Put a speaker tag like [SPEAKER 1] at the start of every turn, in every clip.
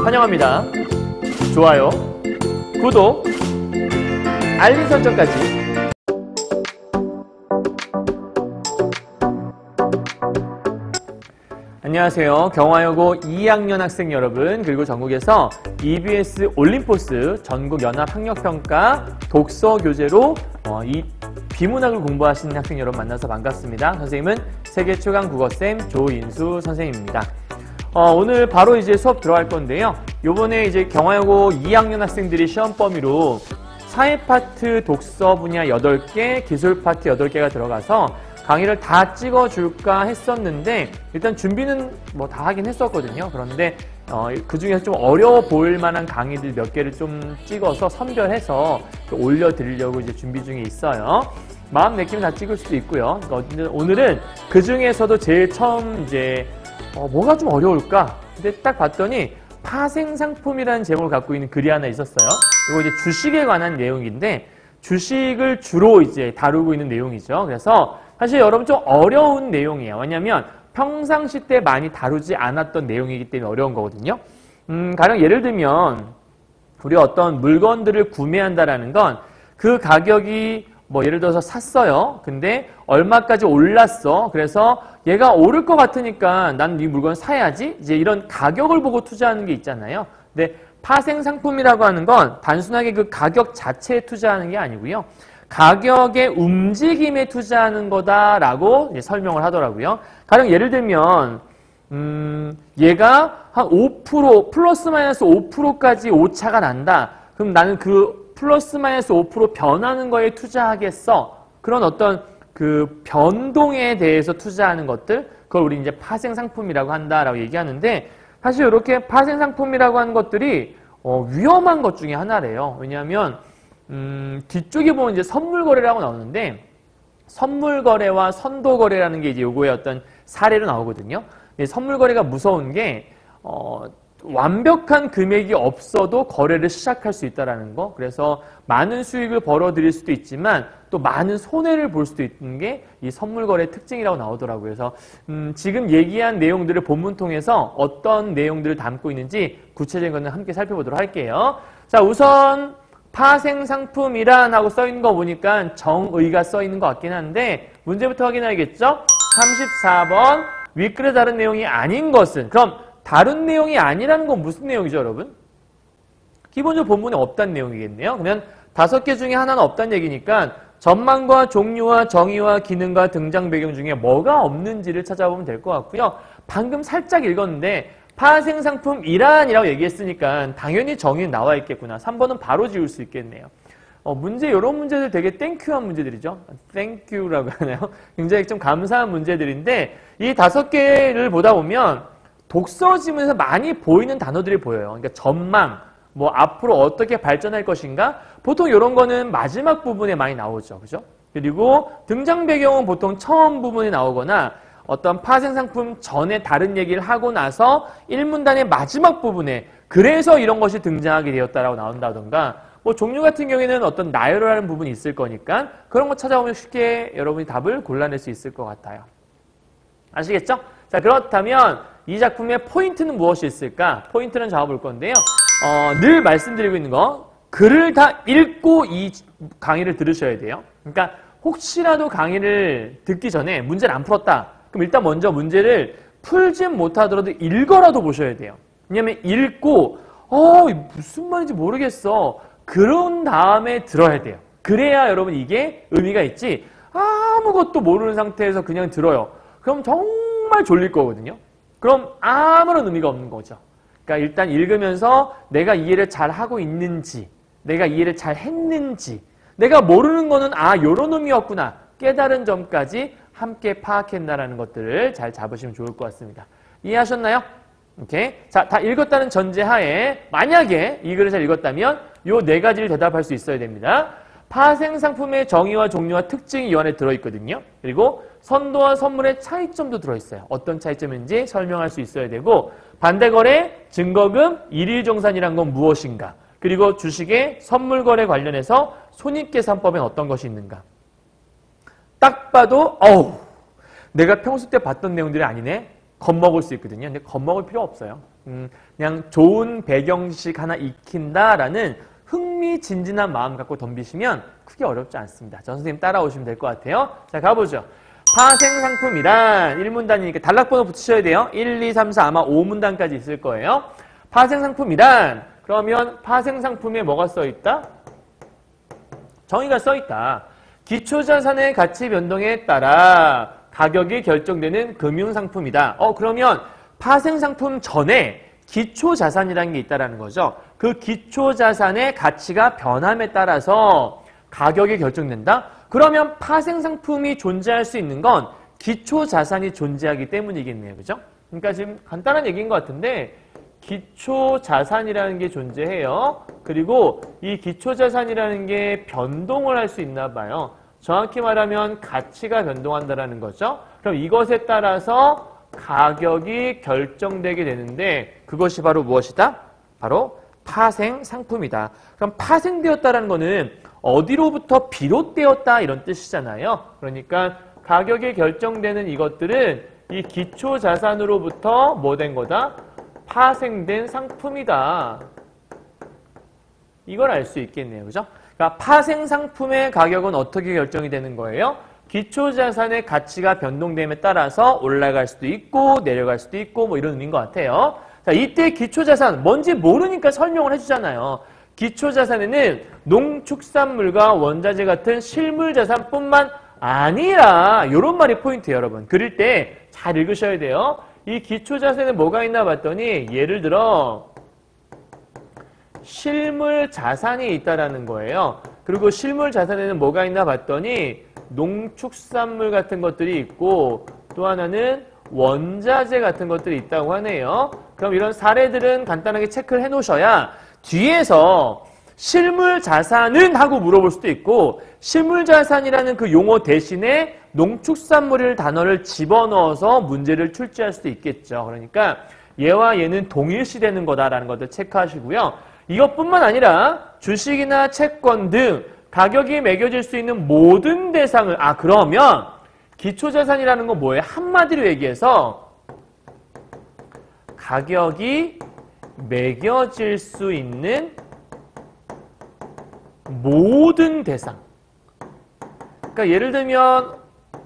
[SPEAKER 1] 환영합니다. 좋아요, 구독, 알림 설정까지. 안녕하세요. 경화여고 2학년 학생 여러분, 그리고 전국에서 EBS 올림포스 전국연합학력평가 독서 교재로 이 비문학을 공부하시는 학생 여러분 만나서 반갑습니다. 선생님은 세계 최강 국어쌤 조인수 선생님입니다. 오늘 바로 이제 수업 들어갈 건데요. 요번에 이제 경화여고 2학년 학생들이 시험 범위로 사회 파트 독서 분야 8개, 기술 파트 8개가 들어가서 강의를 다 찍어줄까 했었는데, 일단 준비는 뭐 다 하긴 했었거든요. 그런데 그 중에서 좀 어려워 보일 만한 강의들 몇 개를 좀 찍어서 선별해서 올려드리려고 이제 준비 중에 있어요. 마음 내키면 다 찍을 수도 있고요. 오늘은 그 중에서도 제일 처음 이제 뭐가 좀 어려울까? 근데 딱 봤더니 파생상품이라는 제목을 갖고 있는 글이 하나 있었어요. 이거 이제 주식에 관한 내용인데, 주식을 주로 이제 다루고 있는 내용이죠. 그래서 사실 여러분 좀 어려운 내용이에요. 왜냐면 평상시 때 많이 다루지 않았던 내용이기 때문에 어려운 거거든요. 가령 예를 들면 우리 어떤 물건들을 구매한다라는 건 그 가격이 뭐 예를 들어서 샀어요. 근데 얼마까지 올랐어. 그래서 얘가 오를 것 같으니까 난 이 물건 사야지. 이제 이런 가격을 보고 투자하는 게 있잖아요. 근데 파생상품이라고 하는 건 단순하게 그 가격 자체에 투자하는 게 아니고요. 가격의 움직임에 투자하는 거다라고 이제 설명을 하더라고요. 가령 예를 들면 얘가 한 5% 플러스 마이너스 5%까지 오차가 난다. 그럼 나는 그 플러스 마이너스 5% 변하는 거에 투자하겠어. 그런 어떤 그 변동에 대해서 투자하는 것들, 그걸 우리 이제 파생상품이라고 한다라고 얘기하는데, 사실 이렇게 파생상품이라고 하는 것들이 위험한 것 중에 하나래요. 왜냐하면 뒤쪽에 보면 이제 선물거래라고 나오는데, 선물거래와 선도거래라는 게 이제 요거의 어떤 사례로 나오거든요. 선물거래가 무서운 게 완벽한 금액이 없어도 거래를 시작할 수 있다는 거. 그래서 많은 수익을 벌어들일 수도 있지만 또 많은 손해를 볼 수도 있는 게 이 선물거래의 특징이라고 나오더라고요. 그래서 지금 얘기한 내용들을 본문 통해서 어떤 내용들을 담고 있는지 구체적인 거는 함께 살펴보도록 할게요. 자, 우선 파생상품이란 하고 써있는 거 보니까 정의가 써있는 것 같긴 한데, 문제부터 확인해야겠죠? 34번 윗글에 다른 내용이 아닌 것은, 그럼 다른 내용이 아니라는 건 무슨 내용이죠, 여러분? 기본적으로 본문에 없다는 내용이겠네요. 그러면 5개 중에 하나는 없다는 얘기니까 전망과 종류와 정의와 기능과 등장 배경 중에 뭐가 없는지를 찾아보면 될 것 같고요. 방금 살짝 읽었는데 파생상품이란이라고 얘기했으니까 당연히 정의는 나와 있겠구나. 3번은 바로 지울 수 있겠네요. 문제, 이런 문제들 되게 땡큐한 문제들이죠. 땡큐라고 하나요? 굉장히 좀 감사한 문제들인데, 이 5개를 보다 보면 독서 지문에서 많이 보이는 단어들이 보여요. 그러니까 전망, 뭐 앞으로 어떻게 발전할 것인가? 보통 이런 거는 마지막 부분에 많이 나오죠. 그죠? 그리고 등장 배경은 보통 처음 부분에 나오거나 어떤 파생상품 전에 다른 얘기를 하고 나서 1문단의 마지막 부분에 그래서 이런 것이 등장하게 되었다라고 나온다던가, 뭐 종류 같은 경우에는 어떤 나열을 부분이 있을 거니까 그런 거 찾아보면 쉽게 여러분이 답을 골라낼 수 있을 것 같아요. 아시겠죠? 자, 그렇다면 이 작품의 포인트는 무엇이 있을까? 포인트는 잡아볼 건데요. 늘 말씀드리고 있는 거, 글을 다 읽고 이 강의를 들으셔야 돼요. 그러니까 혹시라도 강의를 듣기 전에 문제를 안 풀었다. 그럼 일단 먼저 문제를 풀진 못하더라도 읽어라도 보셔야 돼요. 왜냐면 읽고 무슨 말인지 모르겠어. 그런 다음에 들어야 돼요. 그래야 여러분 이게 의미가 있지, 아무것도 모르는 상태에서 그냥 들어요. 그럼 정말 졸릴 거거든요. 그럼 아무런 의미가 없는 거죠. 그러니까 일단 읽으면서 내가 이해를 잘 하고 있는지, 내가 이해를 잘 했는지, 내가 모르는 거는 요런 의미였구나, 깨달은 점까지 함께 파악했나라는 것들을 잘 잡으시면 좋을 것 같습니다. 이해하셨나요? 오케이. 자, 다 읽었다는 전제하에 만약에 이 글을 잘 읽었다면 요 4가지를 대답할 수 있어야 됩니다. 파생상품의 정의와 종류와 특징이 이 안에 들어있거든요. 그리고 선도와 선물의 차이점도 들어있어요. 어떤 차이점인지 설명할 수 있어야 되고, 반대거래, 증거금, 일일정산이란 건 무엇인가, 그리고 주식의 선물거래 관련해서 손익계산법엔 어떤 것이 있는가. 딱 봐도 내가 평소 때 봤던 내용들이 아니네. 겁먹을 수 있거든요. 근데 겁먹을 필요 없어요. 그냥 좋은 배경식 하나 익힌다라는 흥미진진한 마음 갖고 덤비시면 크게 어렵지 않습니다. 전 선생님 따라오시면 될 것 같아요. 자, 가보죠. 파생상품이란 1문단이니까 단락번호 붙이셔야 돼요. 1, 2, 3, 4 아마 5문단까지 있을 거예요. 파생상품이란 그러면 파생상품에 뭐가 써있다? 정의가 써있다. 기초자산의 가치 변동에 따라 가격이 결정되는 금융상품이다. 그러면 파생상품 전에 기초자산이라는 게 있다는 거죠. 그 기초자산의 가치가 변함에 따라서 가격이 결정된다? 그러면 파생상품이 존재할 수 있는 건 기초자산이 존재하기 때문이겠네요. 그죠? 그러니까 지금 간단한 얘기인 것 같은데 기초자산이라는 게 존재해요. 그리고 이 기초자산이라는 게 변동을 할 수 있나 봐요. 정확히 말하면 가치가 변동한다는 거죠. 그럼 이것에 따라서 가격이 결정되게 되는데 그것이 바로 무엇이다? 바로 파생상품이다. 그럼 파생되었다는 거는 어디로부터 비롯되었다 이런 뜻이잖아요. 그러니까 가격이 결정되는 이것들은 이 기초자산으로부터 뭐 된 거다? 파생된 상품이다. 이걸 알 수 있겠네요. 그죠? 그러니까 파생상품의 가격은 어떻게 결정이 되는 거예요? 기초자산의 가치가 변동됨에 따라서 올라갈 수도 있고 내려갈 수도 있고 뭐 이런 의미인 것 같아요. 자, 이때 기초자산 뭔지 모르니까 설명을 해주잖아요. 기초자산에는 농축산물과 원자재 같은 실물자산뿐만 아니라 이런 말이 포인트예요. 여러분. 그릴 때 잘 읽으셔야 돼요. 이 기초자산에 뭐가 있나 봤더니 예를 들어 실물자산이 있다라는 거예요. 그리고 실물자산에는 뭐가 있나 봤더니 농축산물 같은 것들이 있고 또 하나는 원자재 같은 것들이 있다고 하네요. 그럼 이런 사례들은 간단하게 체크를 해 놓으셔야 뒤에서 실물자산은 하고 물어볼 수도 있고 실물자산이라는 그 용어 대신에 농축산물이라는 단어를 집어넣어서 문제를 출제할 수도 있겠죠. 그러니까 얘와 얘는 동일시되는 거다라는 것들 체크하시고요. 이것뿐만 아니라 주식이나 채권 등 가격이 매겨질 수 있는 모든 대상을 그러면 기초자산이라는 건 뭐예요? 한마디로 얘기해서 가격이 매겨질 수 있는 모든 대상. 그러니까 예를 들면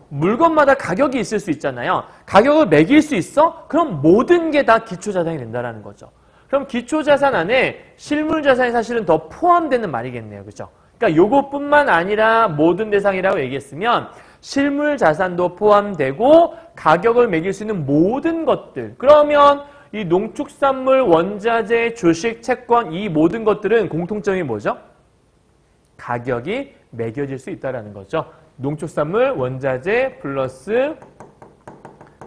[SPEAKER 1] 물건마다 가격이 있을 수 있잖아요. 가격을 매길 수 있어? 그럼 모든 게 다 기초자산이 된다는 거죠. 그럼 기초자산 안에 실물자산이 사실은 더 포함되는 말이겠네요. 그죠? 그러니까 요것뿐만 아니라 모든 대상이라고 얘기했으면 실물자산도 포함되고 가격을 매길 수 있는 모든 것들. 그러면 이 농축산물, 원자재, 주식, 채권 이 모든 것들은 공통점이 뭐죠? 가격이 매겨질 수 있다는 거죠. 농축산물, 원자재 플러스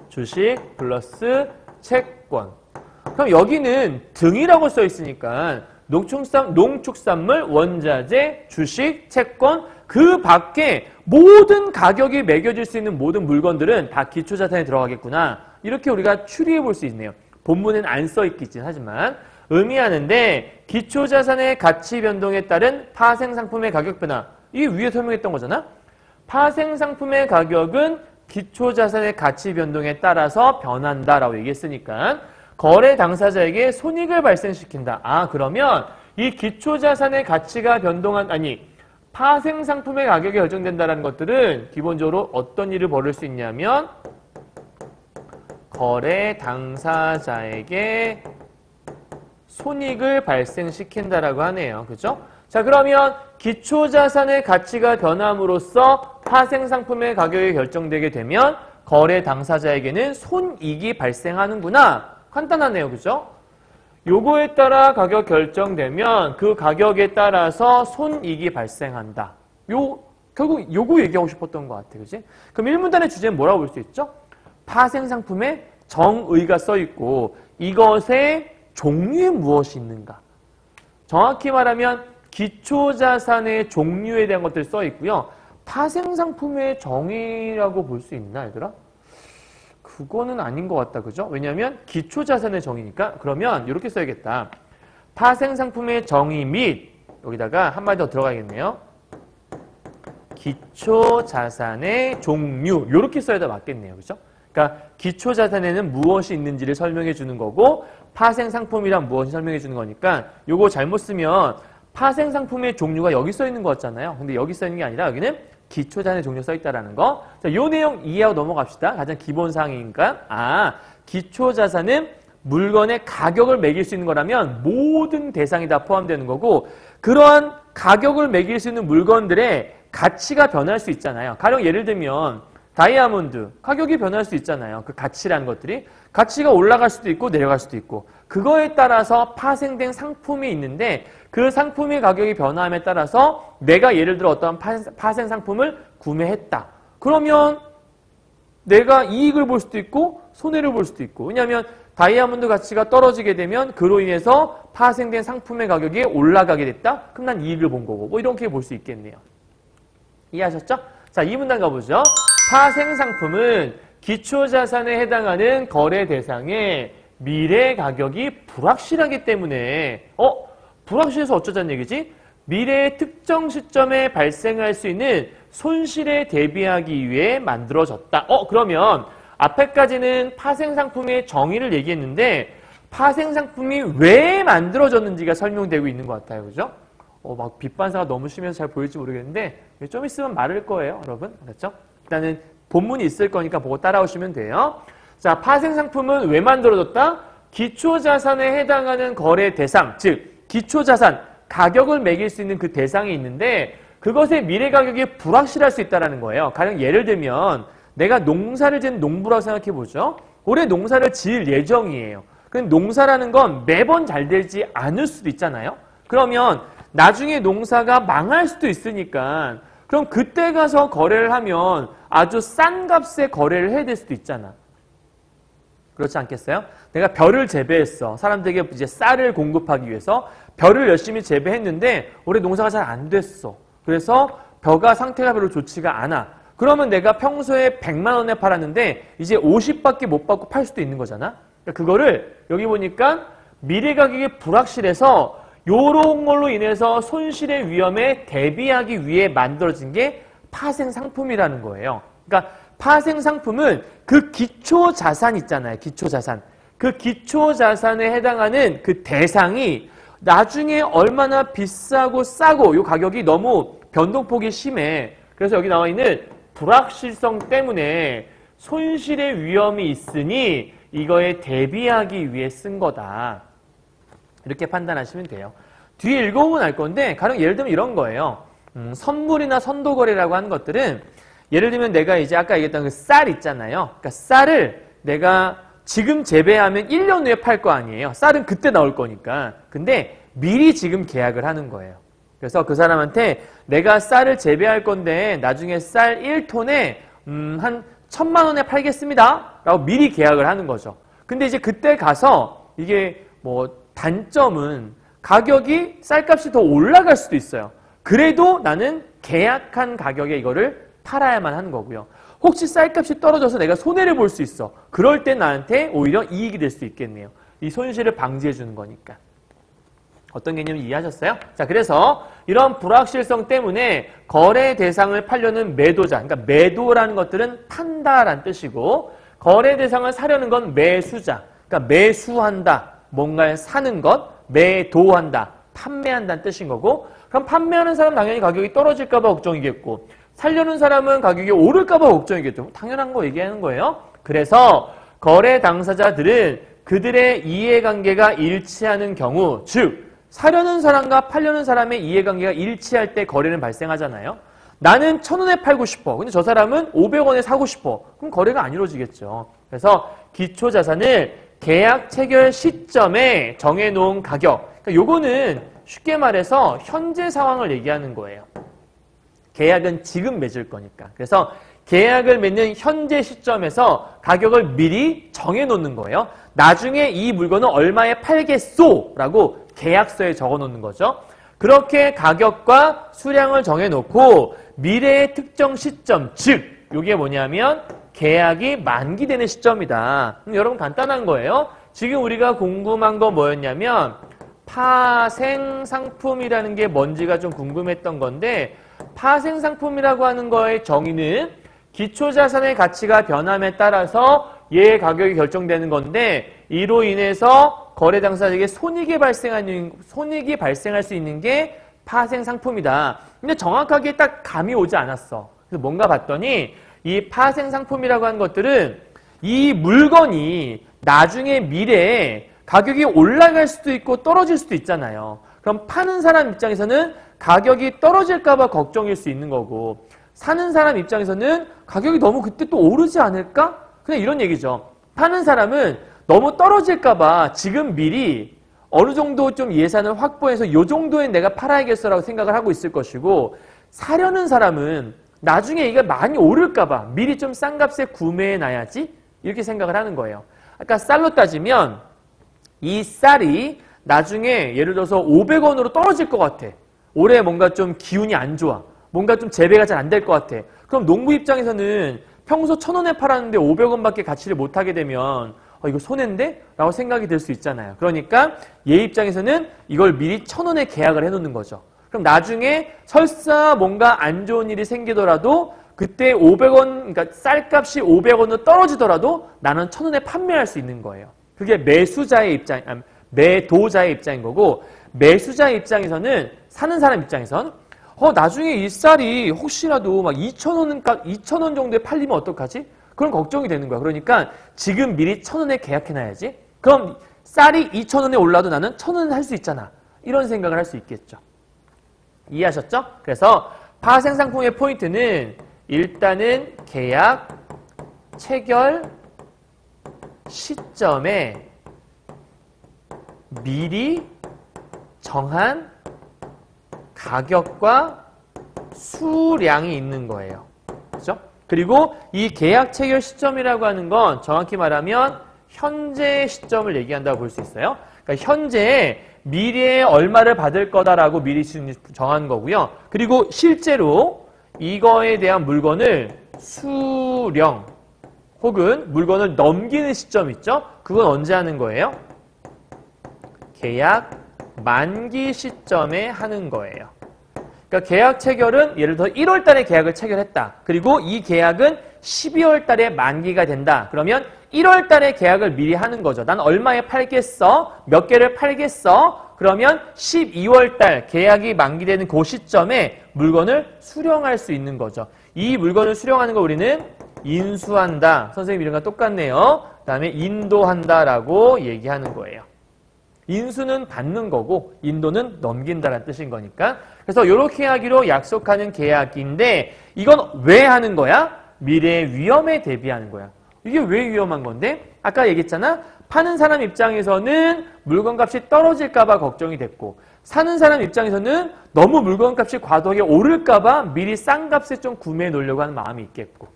[SPEAKER 1] 주식 플러스 채권. 그럼 여기는 등이라고 써 있으니까 농축산물, 원자재, 주식, 채권 그 밖에 모든 가격이 매겨질 수 있는 모든 물건들은 다 기초자산에 들어가겠구나. 이렇게 우리가 추리해 볼 수 있네요. 본문에는 안 써 있긴 하지만 의미하는데 기초자산의 가치 변동에 따른 파생상품의 가격 변화. 이게 위에 설명했던 거잖아. 파생상품의 가격은 기초자산의 가치 변동에 따라서 변한다라고 얘기했으니까 거래 당사자에게 손익을 발생시킨다. 그러면 이 기초자산의 가치가 파생상품의 가격이 결정된다는 것들은 기본적으로 어떤 일을 벌일 수 있냐면 거래 당사자에게 손익을 발생시킨다라고 하네요. 그죠? 자, 그러면 기초자산의 가치가 변함으로써 파생상품의 가격이 결정되게 되면 거래 당사자에게는 손익이 발생하는구나. 간단하네요. 그죠? 요거에 따라 가격 결정되면 그 가격에 따라서 손익이 발생한다. 결국 요거 얘기하고 싶었던 것 같아요. 그지? 그럼 1문단의 주제는 뭐라고 볼 수 있죠? 파생상품에 정의가 써 있고 이것의 종류에 무엇이 있는가? 정확히 말하면 기초자산의 종류에 대한 것들이 써 있고요. 파생상품의 정의라고 볼 수 있나, 얘들아? 그거는 아닌 것 같다. 그죠? 왜냐하면 기초자산의 정의니까. 그러면 이렇게 써야겠다. 파생상품의 정의 및 여기다가 한마디 더 들어가야겠네요. 기초자산의 종류. 이렇게 써야 더 맞겠네요. 그죠? 그러니까 기초자산에는 무엇이 있는지를 설명해 주는 거고 파생상품이란 무엇이 설명해 주는 거니까 요거 잘못 쓰면 파생상품의 종류가 여기 써 있는 거 같잖아요. 근데 여기 써 있는 게 아니라 여기는 기초자산의 종류 써 있다라는 거. 자, 요 내용 이해하고 넘어갑시다. 가장 기본 사항이니까. 기초자산은 물건의 가격을 매길 수 있는 거라면 모든 대상이 다 포함되는 거고, 그러한 가격을 매길 수 있는 물건들의 가치가 변할 수 있잖아요. 가령 예를 들면 다이아몬드 가격이 변할 수 있잖아요. 그 가치라는 것들이 가치가 올라갈 수도 있고 내려갈 수도 있고, 그거에 따라서 파생된 상품이 있는데 그 상품의 가격이 변함에 따라서 내가 예를 들어 어떤 파생 상품을 구매했다. 그러면 내가 이익을 볼 수도 있고 손해를 볼 수도 있고, 왜냐하면 다이아몬드 가치가 떨어지게 되면 그로 인해서 파생된 상품의 가격이 올라가게 됐다? 그럼 난 이익을 본 거고, 뭐 이렇게 볼 수 있겠네요. 이해하셨죠? 자, 이 문단 가보죠. 파생상품은 기초자산에 해당하는 거래 대상의 미래 가격이 불확실하기 때문에 불확실해서 어쩌자는 얘기지? 미래의 특정 시점에 발생할 수 있는 손실에 대비하기 위해 만들어졌다. 그러면 앞에까지는 파생상품의 정의를 얘기했는데 파생상품이 왜 만들어졌는지가 설명되고 있는 것 같아요. 그죠? 막 빛반사가 너무 심해서 잘 보일지 모르겠는데 좀 있으면 마를 거예요. 여러분. 그렇죠? 일단은 본문이 있을 거니까 보고 따라오시면 돼요. 자, 파생상품은 왜 만들어졌다? 기초자산에 해당하는 거래 대상, 즉 기초자산, 가격을 매길 수 있는 그 대상이 있는데 그것의 미래 가격이 불확실할 수 있다는 거예요. 가령 예를 들면 내가 농사를 지은 농부라고 생각해 보죠. 올해 농사를 지을 예정이에요. 근데 농사라는 건 매번 잘 되지 않을 수도 있잖아요. 그러면 나중에 농사가 망할 수도 있으니까 그럼 그때 가서 거래를 하면 아주 싼 값에 거래를 해야 될 수도 있잖아. 그렇지 않겠어요? 내가 벼를 재배했어. 사람들에게 이제 쌀을 공급하기 위해서 벼를 열심히 재배했는데 올해 농사가 잘 안 됐어. 그래서 벼가 상태가 별로 좋지가 않아. 그러면 내가 평소에 100만 원에 팔았는데 이제 50밖에 못 받고 팔 수도 있는 거잖아. 그러니까 그거를 여기 보니까 미래 가격이 불확실해서 요런 걸로 인해서 손실의 위험에 대비하기 위해 만들어진 게 파생상품이라는 거예요. 그러니까 파생상품은 그 기초자산 있잖아요. 기초자산. 그 기초자산에 해당하는 그 대상이 나중에 얼마나 비싸고 싸고 요 가격이 너무 변동폭이 심해. 그래서 여기 나와 있는 불확실성 때문에 손실의 위험이 있으니 이거에 대비하기 위해 쓴 거다. 이렇게 판단하시면 돼요. 뒤에 읽어보면 알 건데 가령 예를 들면 이런 거예요. 선물이나 선도거래라고 하는 것들은 예를 들면 내가 이제 아까 얘기했던 그 쌀 있잖아요. 그러니까 쌀을 내가 지금 재배하면 1년 후에 팔 거 아니에요. 쌀은 그때 나올 거니까. 근데 미리 지금 계약을 하는 거예요. 그래서 그 사람한테 내가 쌀을 재배할 건데 나중에 쌀 1톤에 한 1,000만 원에 팔겠습니다. 라고 미리 계약을 하는 거죠. 근데 이제 그때 가서 이게 뭐 단점은 가격이 쌀값이 더 올라갈 수도 있어요. 그래도 나는 계약한 가격에 이거를 팔아야만 하는 거고요. 혹시 쌀값이 떨어져서 내가 손해를 볼 수 있어. 그럴 때 나한테 오히려 이익이 될 수 있겠네요. 이 손실을 방지해 주는 거니까. 어떤 개념인지 이해하셨어요? 자, 그래서 이런 불확실성 때문에 거래 대상을 팔려는 매도자, 그러니까 매도라는 것들은 판다라는 뜻이고 거래 대상을 사려는 건 매수자, 그러니까 매수한다, 뭔가를 사는 것, 매도한다, 판매한다는 뜻인 거고, 그럼 판매하는 사람 당연히 가격이 떨어질까 봐 걱정이겠고 살려는 사람은 가격이 오를까 봐 걱정이겠죠. 당연한 거 얘기하는 거예요. 그래서 거래 당사자들은 그들의 이해관계가 일치하는 경우, 즉 사려는 사람과 팔려는 사람의 이해관계가 일치할 때 거래는 발생하잖아요. 나는 1,000원에 팔고 싶어. 근데 저 사람은 500원에 사고 싶어. 그럼 거래가 안 이루어지겠죠. 그래서 기초자산을 계약 체결 시점에 정해놓은 가격. 그러니까 요거는 쉽게 말해서 현재 상황을 얘기하는 거예요. 계약은 지금 맺을 거니까. 그래서 계약을 맺는 현재 시점에서 가격을 미리 정해놓는 거예요. 나중에 이 물건을 얼마에 팔겠소? 라고 계약서에 적어놓는 거죠. 그렇게 가격과 수량을 정해놓고 미래의 특정 시점, 즉 이게 뭐냐면 계약이 만기되는 시점이다. 여러분 간단한 거예요. 지금 우리가 궁금한 거 뭐였냐면 파생상품이라는 게 뭔지가 좀 궁금했던 건데 파생상품이라고 하는 거의 정의는 기초자산의 가치가 변함에 따라서 얘의 가격이 결정되는 건데 이로 인해서 거래 당사자에게 손익이 발생할 수 있는 게 파생 상품이다. 근데 정확하게 딱 감이 오지 않았어. 그래서 뭔가 봤더니 이 파생 상품이라고 하는 것들은 이 물건이 나중에 미래에 가격이 올라갈 수도 있고 떨어질 수도 있잖아요. 그럼 파는 사람 입장에서는 가격이 떨어질까 봐 걱정일 수 있는 거고, 사는 사람 입장에서는 가격이 너무 그때 또 오르지 않을까? 그냥 이런 얘기죠. 파는 사람은 너무 떨어질까 봐 지금 미리 어느 정도 좀 예산을 확보해서 이 정도에 내가 팔아야겠어라고 생각을 하고 있을 것이고, 사려는 사람은 나중에 이게 많이 오를까 봐 미리 좀 싼 값에 구매해놔야지 이렇게 생각을 하는 거예요. 아까 쌀로 따지면 이 쌀이 나중에 예를 들어서 500원으로 떨어질 것 같아. 올해 뭔가 좀 기운이 안 좋아. 뭔가 좀 재배가 잘 안 될 것 같아. 그럼 농부 입장에서는 평소 1,000원에 팔았는데 500원밖에 가치를 못하게 되면 이거 손해인데? 라고 생각이 들 수 있잖아요. 그러니까 얘 입장에서는 이걸 미리 1,000원에 계약을 해놓는 거죠. 그럼 나중에 설사 뭔가 안 좋은 일이 생기더라도 그때 500원, 그러니까 쌀값이 500원으로 떨어지더라도 나는 1,000원에 판매할 수 있는 거예요. 그게 매도자의 입장인 거고, 매수자의 입장에서는, 사는 사람 입장에선 나중에 이 쌀이 혹시라도 막 2,000원 정도에 팔리면 어떡하지? 그런 걱정이 되는 거야. 그러니까 지금 미리 1,000원에 계약해놔야지. 그럼 쌀이 2,000원에 올라도 나는 1,000원은 할 수 있잖아. 이런 생각을 할 수 있겠죠. 이해하셨죠? 그래서 파생상품의 포인트는 일단은 계약 체결 시점에 미리 정한 가격과 수량이 있는 거예요. 그렇죠? 그리고 이 계약 체결 시점이라고 하는 건 정확히 말하면 현재 시점을 얘기한다고 볼 수 있어요. 그러니까 현재에 미래에 얼마를 받을 거다라고 미리 정한 거고요. 그리고 실제로 이거에 대한 물건을 수령 혹은 물건을 넘기는 시점 있죠? 그건 언제 하는 거예요? 계약 만기 시점에 하는 거예요. 그러니까 계약 체결은 예를 들어 1월 달에 계약을 체결했다. 그리고 이 계약은 12월 달에 만기가 된다. 그러면 1월 달에 계약을 미리 하는 거죠. 난 얼마에 팔겠어? 몇 개를 팔겠어? 그러면 12월 달 계약이 만기되는 그 시점에 물건을 수령할 수 있는 거죠. 이 물건을 수령하는 거 우리는 인수한다. 선생님 이름과 똑같네요. 그 다음에 인도한다라고 얘기하는 거예요. 인수는 받는 거고 인도는 넘긴다라는 뜻인 거니까. 그래서 이렇게 하기로 약속하는 계약인데 이건 왜 하는 거야? 미래의 위험에 대비하는 거야. 이게 왜 위험한 건데? 아까 얘기했잖아. 파는 사람 입장에서는 물건값이 떨어질까 봐 걱정이 됐고, 사는 사람 입장에서는 너무 물건값이 과도하게 오를까 봐 미리 싼 값에 좀 구매해 놓으려고 하는 마음이 있겠고.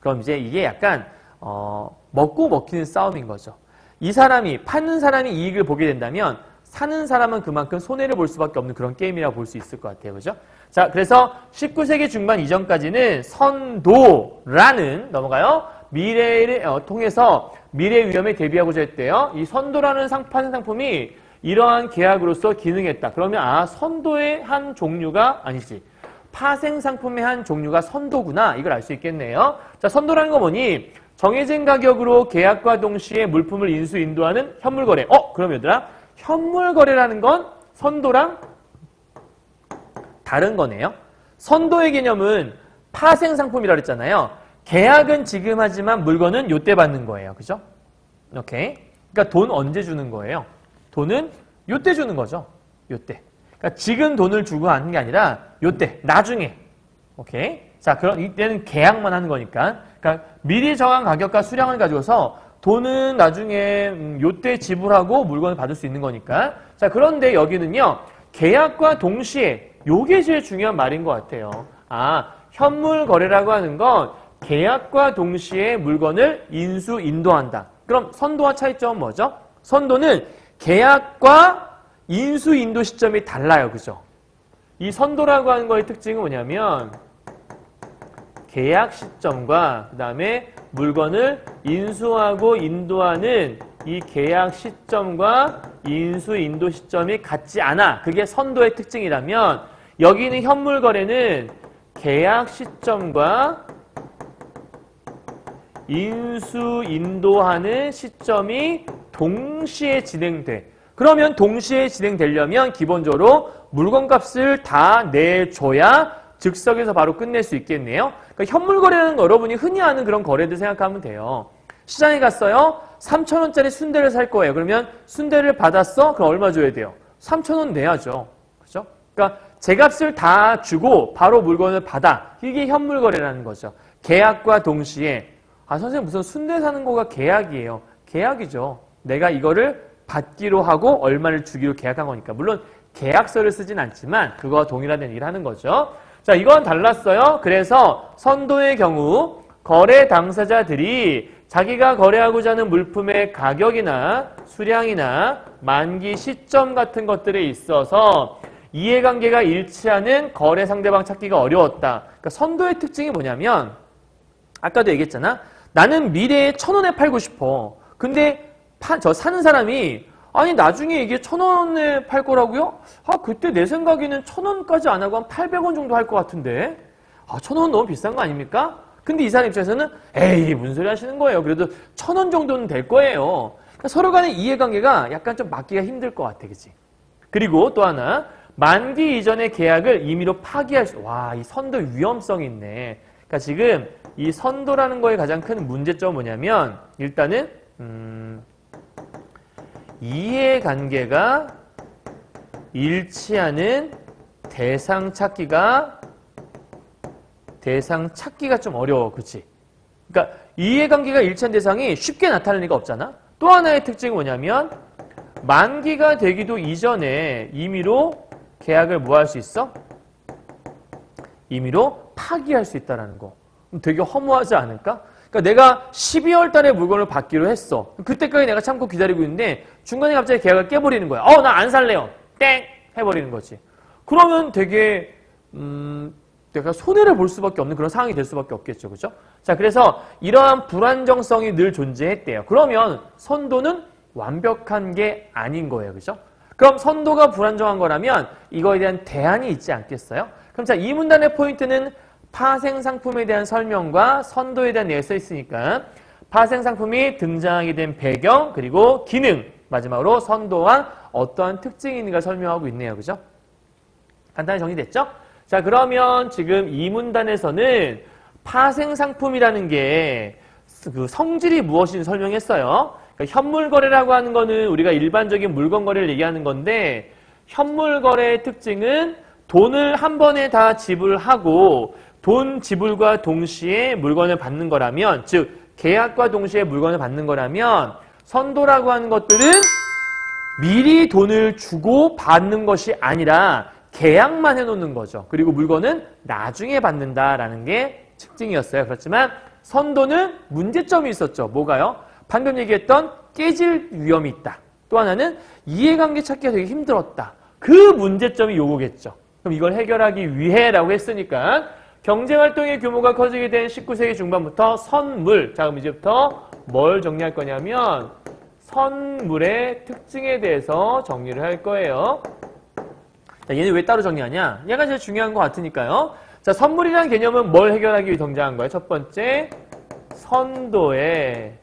[SPEAKER 1] 그럼 이제 이게 약간 먹고 먹히는 싸움인 거죠. 이 사람이, 파는 사람이 이익을 보게 된다면 사는 사람은 그만큼 손해를 볼 수밖에 없는 그런 게임이라고 볼 수 있을 것 같아요. 그죠? 자, 그래서 19세기 중반 이전까지는 선도라는, 넘어가요. 미래를 통해서 미래 위험에 대비하고자 했대요. 이 선도라는 파생 상품이 이러한 계약으로서 기능했다. 그러면 선도의 한 종류가 아니지. 파생 상품의 한 종류가 선도구나. 이걸 알 수 있겠네요. 자, 선도라는 거 뭐니? 정해진 가격으로 계약과 동시에 물품을 인수, 인도하는 현물거래. 그럼 얘들아, 현물거래라는 건 선도랑 다른 거네요. 선도의 개념은 파생상품이라고 했잖아요. 계약은 지금 하지만 물건은 요때 받는 거예요. 그죠? 오케이. 그러니까 돈 언제 주는 거예요? 돈은 요때 주는 거죠. 요때. 그러니까 지금 돈을 주고 하는 게 아니라 요때, 나중에. 오케이. 자, 그럼 이때는 계약만 하는 거니까. 그러니까 미리 정한 가격과 수량을 가지고서 돈은 나중에 요때 지불하고 물건을 받을 수 있는 거니까. 자, 그런데 여기는요. 계약과 동시에 요게 제일 중요한 말인 것 같아요. 현물 거래라고 하는 건 계약과 동시에 물건을 인수, 인도한다. 그럼 선도와 차이점은 뭐죠? 선도는 계약과 인수, 인도 시점이 달라요. 그죠? 이 선도라고 하는 거의 특징은 뭐냐면 계약 시점과 그 다음에 물건을 인수하고 인도하는 이 계약 시점과 인수, 인도 시점이 같지 않아. 그게 선도의 특징이라면 여기 있는 현물 거래는 계약 시점과 인수, 인도하는 시점이 동시에 진행돼. 그러면 동시에 진행되려면 기본적으로 물건값을 다 내줘야 즉석에서 바로 끝낼 수 있겠네요. 그러니까 현물거래라는 거 여러분이 흔히 아는 그런 거래들 생각하면 돼요. 시장에 갔어요. 3,000원짜리 순대를 살 거예요. 그러면 순대를 받았어? 그럼 얼마 줘야 돼요? 3,000원 내야죠. 그죠? 그러니까 제 값을 다 주고 바로 물건을 받아. 이게 현물거래라는 거죠. 계약과 동시에 선생님 무슨 순대 사는 거가 계약이에요. 계약이죠. 내가 이거를 받기로 하고 얼마를 주기로 계약한 거니까. 물론 계약서를 쓰진 않지만 그거와 동일한 얘기를 하는 거죠. 자, 이건 달랐어요. 그래서 선도의 경우 거래 당사자들이 자기가 거래하고자 하는 물품의 가격이나 수량이나 만기 시점 같은 것들에 있어서 이해관계가 일치하는 거래 상대방 찾기가 어려웠다. 그러니까 선도의 특징이 뭐냐면 아까도 얘기했잖아. 나는 미래에 1,000원에 팔고 싶어. 근데 저 사는 사람이 아니 나중에 이게 1,000원에 팔 거라고요? 그때 내 생각에는 1,000원까지 안 하고 한 800원 정도 할 것 같은데 1,000원 너무 비싼 거 아닙니까? 근데 이 사람 입장에서는 에이 무슨 소리 하시는 거예요. 그래도 1,000원 정도는 될 거예요. 그러니까 서로 간의 이해관계가 약간 좀 맞기가 힘들 것 같아. 그치? 그리고 또 하나 만기 이전의 계약을 임의로 파기할 수 이 선도 위험성이 있네. 그러니까 지금 이 선도라는 거의 가장 큰 문제점은 뭐냐면 일단은 이해관계가 일치하는 대상 찾기가 좀 어려워. 그치? 그러니까 이해관계가 일치한 대상이 쉽게 나타날 리가 없잖아. 또 하나의 특징은 뭐냐면 만기가 되기도 이전에 임의로 계약을 뭐 할 수 있어? 임의로 파기할 수 있다는 거. 되게 허무하지 않을까? 그러니까 내가 12월 달에 물건을 받기로 했어. 그때까지 내가 참고 기다리고 있는데 중간에 갑자기 계약을 깨버리는 거야. 나 안 살래요. 땡! 해버리는 거지. 그러면 되게 내가 손해를 볼 수밖에 없는 그런 상황이 될 수밖에 없겠죠. 그죠? 자, 그래서 이러한 불안정성이 늘 존재했대요. 그러면 선도는 완벽한 게 아닌 거예요. 그죠? 그럼 선도가 불안정한 거라면 이거에 대한 대안이 있지 않겠어요? 그럼 자, 이 문단의 포인트는 파생상품에 대한 설명과 선도에 대한 내용이 써 있으니까 파생상품이 등장하게 된 배경 그리고 기능 마지막으로 선도와 어떠한 특징이 있는가 설명하고 있네요. 그죠? 간단히 정리됐죠? 자, 그러면 지금 이 문단에서는 파생상품이라는 게 그 성질이 무엇인지 설명했어요. 그러니까 현물거래라고 하는 거는 우리가 일반적인 물건거래를 얘기하는 건데 현물거래의 특징은 돈을 한 번에 다 지불하고 돈 지불과 동시에 물건을 받는 거라면 즉 계약과 동시에 물건을 받는 거라면 선도라고 하는 것들은 미리 돈을 주고 받는 것이 아니라 계약만 해놓는 거죠. 그리고 물건은 나중에 받는다라는 게 특징이었어요. 그렇지만 선도는 문제점이 있었죠. 뭐가요? 방금 얘기했던 깨질 위험이 있다. 또 하나는 이해관계 찾기가 되게 힘들었다. 그 문제점이 요거겠죠. 그럼 이걸 해결하기 위해라고 했으니까 경제활동의 규모가 커지게 된 19세기 중반부터 선물, 자 그럼 이제부터 뭘 정리할 거냐면 선물의 특징에 대해서 정리를 할 거예요. 자, 얘는 왜 따로 정리하냐? 얘가 제일 중요한 것 같으니까요. 자, 선물이라는 개념은 뭘 해결하기 위해 등장한 거예요? 첫 번째, 선도의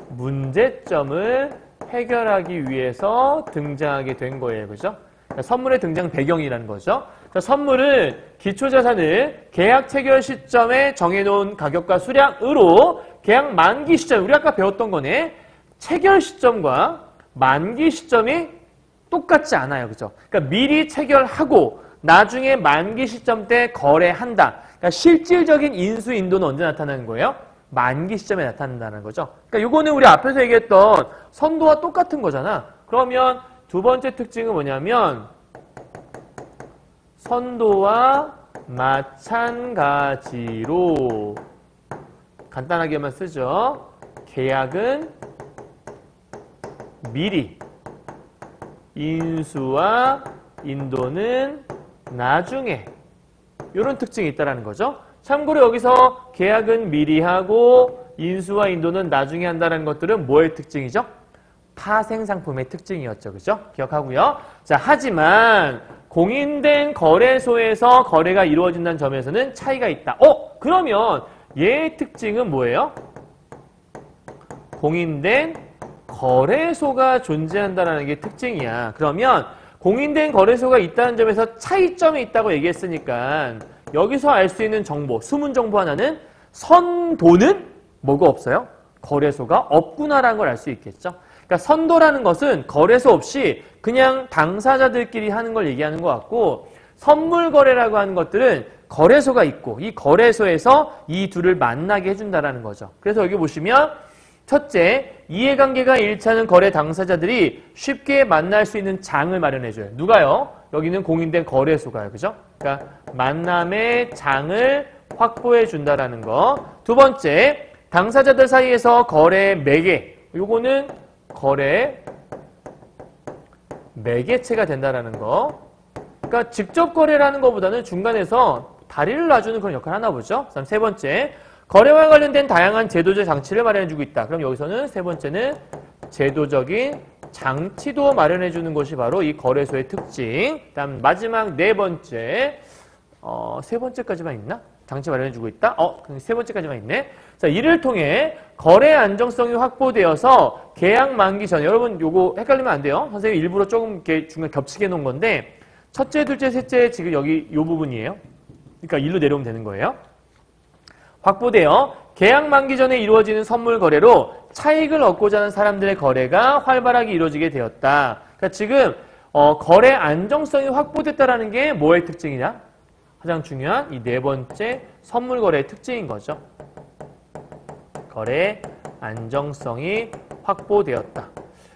[SPEAKER 1] 문제점을 해결하기 위해서 등장하게 된 거예요. 그죠? 자, 선물의 등장 배경이라는 거죠. 자, 선물은 기초자산을 계약 체결 시점에 정해놓은 가격과 수량으로 계약 만기 시점, 우리 아까 배웠던 거네. 체결 시점과 만기 시점이 똑같지 않아요. 그죠? 그러니까 미리 체결하고 나중에 만기 시점 때 거래한다. 그러니까 실질적인 인수 인도는 언제 나타나는 거예요? 만기 시점에 나타난다는 거죠. 그러니까 이거는 우리 앞에서 얘기했던 선도와 똑같은 거잖아. 그러면 두 번째 특징은 뭐냐면 선도와 마찬가지로 간단하게만 쓰죠. 계약은 미리, 인수와 인도는 나중에 이런 특징이 있다는 거죠. 참고로 여기서 계약은 미리 하고 인수와 인도는 나중에 한다는 것들은 뭐의 특징이죠? 파생상품의 특징이었죠. 그죠? 기억하고요. 자, 하지만 공인된 거래소에서 거래가 이루어진다는 점에서는 차이가 있다. 그러면 얘의 특징은 뭐예요? 공인된 거래소가 존재한다는 게 특징이야. 그러면 공인된 거래소가 있다는 점에서 차이점이 있다고 얘기했으니까 여기서 알 수 있는 정보, 숨은 정보 하나는 선도는 뭐가 없어요? 거래소가 없구나라는 걸 알 수 있겠죠. 그러니까 선도라는 것은 거래소 없이 그냥 당사자들끼리 하는 걸 얘기하는 것 같고, 선물 거래라고 하는 것들은 거래소가 있고 이 거래소에서 이 둘을 만나게 해준다라는 거죠. 그래서 여기 보시면 첫째, 이해관계가 일치하는 거래 당사자들이 쉽게 만날 수 있는 장을 마련해줘요. 누가요? 여기는 공인된 거래소가요. 그죠? 그러니까 만남의 장을 확보해준다라는 거. 두 번째, 당사자들 사이에서 거래 매개. 요거는 거래 매개체가 된다라는 거. 그러니까 직접 거래라는 것보다는 중간에서 다리를 놔주는 그런 역할을 하나 보죠. 그다음 세 번째, 거래와 관련된 다양한 제도적 장치를 마련해주고 있다. 그럼 여기서는 세 번째는 제도적인 장치도 마련해주는 것이 바로 이 거래소의 특징. 그다음 마지막 네 번째, 세 번째까지만 있나? 장치 마련해주고 있다? 세 번째까지만 있네. 자, 이를 통해 거래 안정성이 확보되어서 계약 만기 전에, 여러분 요거 헷갈리면 안 돼요. 선생님이 일부러 조금 이렇게 중간 겹치게 해놓은 건데, 첫째, 둘째, 셋째 지금 여기 요 부분이에요. 그러니까 일로 내려오면 되는 거예요. 확보되어 계약 만기 전에 이루어지는 선물 거래로 차익을 얻고자 하는 사람들의 거래가 활발하게 이루어지게 되었다. 그러니까 지금 거래 안정성이 확보됐다라는 게 뭐의 특징이냐? 가장 중요한 이 네 번째 선물 거래의 특징인 거죠. 거래 안정성이 확보되었다.